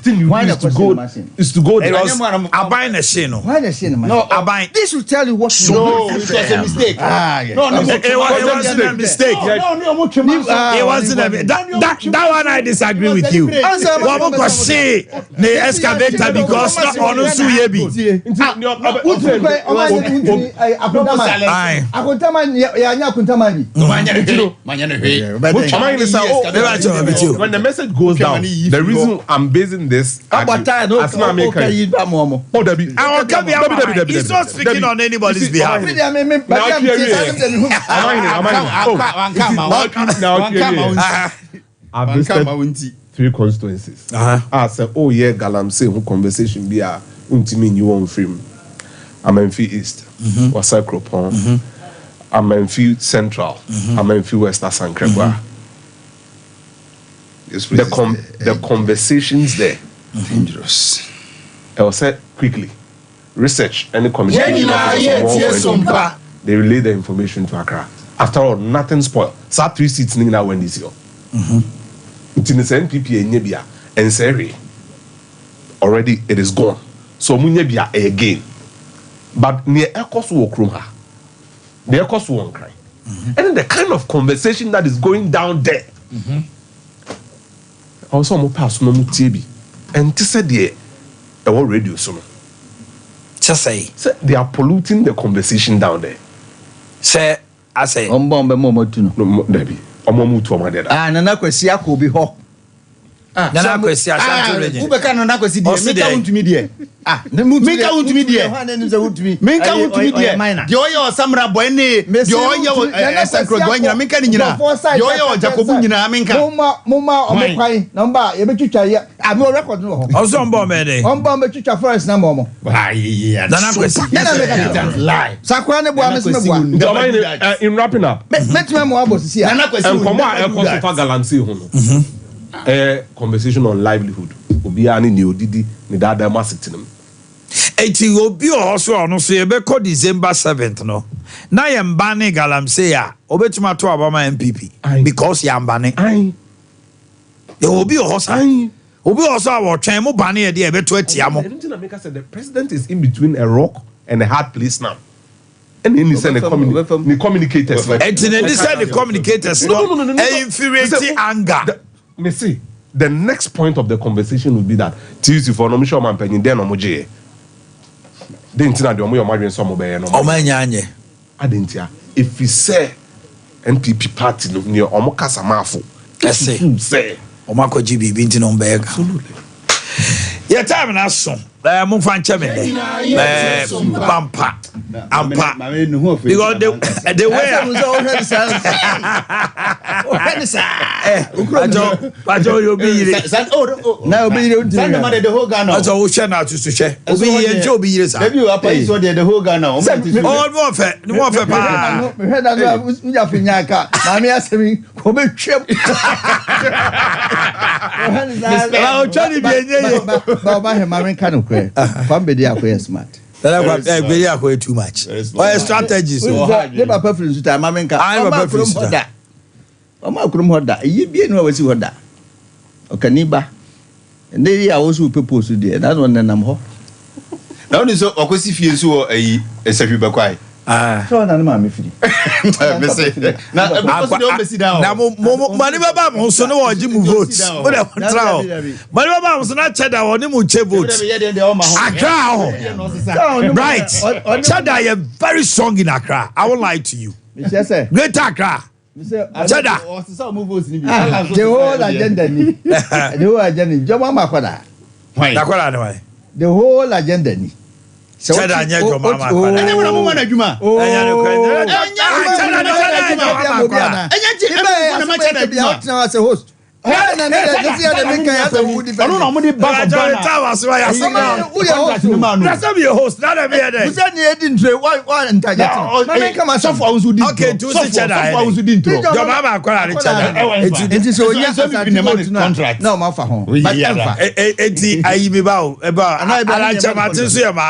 thing you do is to go there. I'm buying a shino. Why the shino? No, I'm buying. This will tell you what. No, it was a mistake. It wasn't a mistake. It wasn't a mistake. That one I disagree with you. What was say the excavator because not on Suyebi. When the message goes down, the reason I'm basing this he's not speaking on anybody's behalf. I've visited 3 constituencies. I said, oh yeah, Galamsey, who conversation be a untimin you won't film. Amenfi East, Wasa Kropon, Amenfi Central, Amenfi West Asankrebwa. The conversations there dangerous. I was said quickly. Research any communication they relay the information to Accra. After all, nothing spoiled. So 3 seats now when this year. It's in the NPP and Seri. Already it is gone. So Munyebia again. But near Ekos Wokruha, the Ekos won't cry. And then the kind of conversation that is going down there. Also, I'm pass no TV. And to say the radio so. Just say they are polluting the conversation down there. Say I say Debbie. Nana Kwesi Akobi ho. Nana Kwesi Asante Region. Ubeka Nana Kwesi die. Meka untumi die. Meka untumi die. Meka untumi die. Die oyo Samra Boene. Die oyo Sankro Gwanya meka ni nyina. Die oyo Jacobu nyina meka. Moma omokwai namba ye betwitwa ye. Abi o record no ho. Ozo mbo me dey. Ombo betwitwa forest na momo. Nana Kwesi. Nana meka lie. Sakwa ne boa mesme boa. In wrapping up. Metime mo abosisi. Nana Kwesi. And come on, Galamsey hono. Conversation on livelihood. Obiani ni odidi ni dada masitinem. Eti obi oso ono so ye be ko December 7th no. Na ye mbane Galamsey a obetuma to abama MPP because ye mbane. Ye obi oso. Obi also our train mo bane e dey be to atia mo. Anything America said the president is in between a rock and a hard place now. And then he said the communicators. And then they said the communicators no infuriating anger. Me see, the next point of the conversation will be that Tuesday for no sure man penny then omoje. Then tina de omo your marry some obey no. Omanyanye. Adentia. If we say NPP party no near omo kasa mafo. Say Omako GB binti no mbega. Absolutely. Yeah, time na so. Mo fan cheme pampa. Ampa. Because the way Pajo you be now be the whole Ghana. That's all share now to share. Obi ye njo be years. Maybe you are paying so the whole Ghana. All more fair. No more fair pa. Me head that we have nyaka. Na me asemi ko be twem. Ba o chani bi enye. Ba he marry kan kwe. Kwambe dey akwe smart. That be akwe too much. Why strategies so. Dey ba preference to time marry kan. I ba preference. Oma kurum hoda. Yi bi enu wasi hoda. Okaniba. Ndey ya wo so people so dey. That one nam ho. Now ni so okosi fie so esahwi bekwai. So na ma me firi. Me say. Na because dey o down. Na mani baba mo so no wo mu vote. Mo dey control. Mani baba mo so na cheda wo ni mu che vote. Accra. Right. Cheda you very strong in Accra. I won't lie to you. Great Accra. Cheda. The whole agenda ni. The whole agenda. Joma makwada. Why? Nakwada why? The whole agenda ni. Cheda nya joma makwada. Anya mo na mo na adwuma. Anya no kwa. Cheda joma makwada. Anya chi na ma cheda adwuma. Na as a host. Na this year the make as a would defend. No mo dey back of Ghana. Towers why you sing now. Who your host? That's be a host. Not be there. You said you didn't try why interject. Na come as so I was okay, to say cheda. I was doing intro. Joma makwada ni cheda. It is so yes contract. No ma fa ho. Eti ayi mi ba o. Eba ala chama tin so ya ma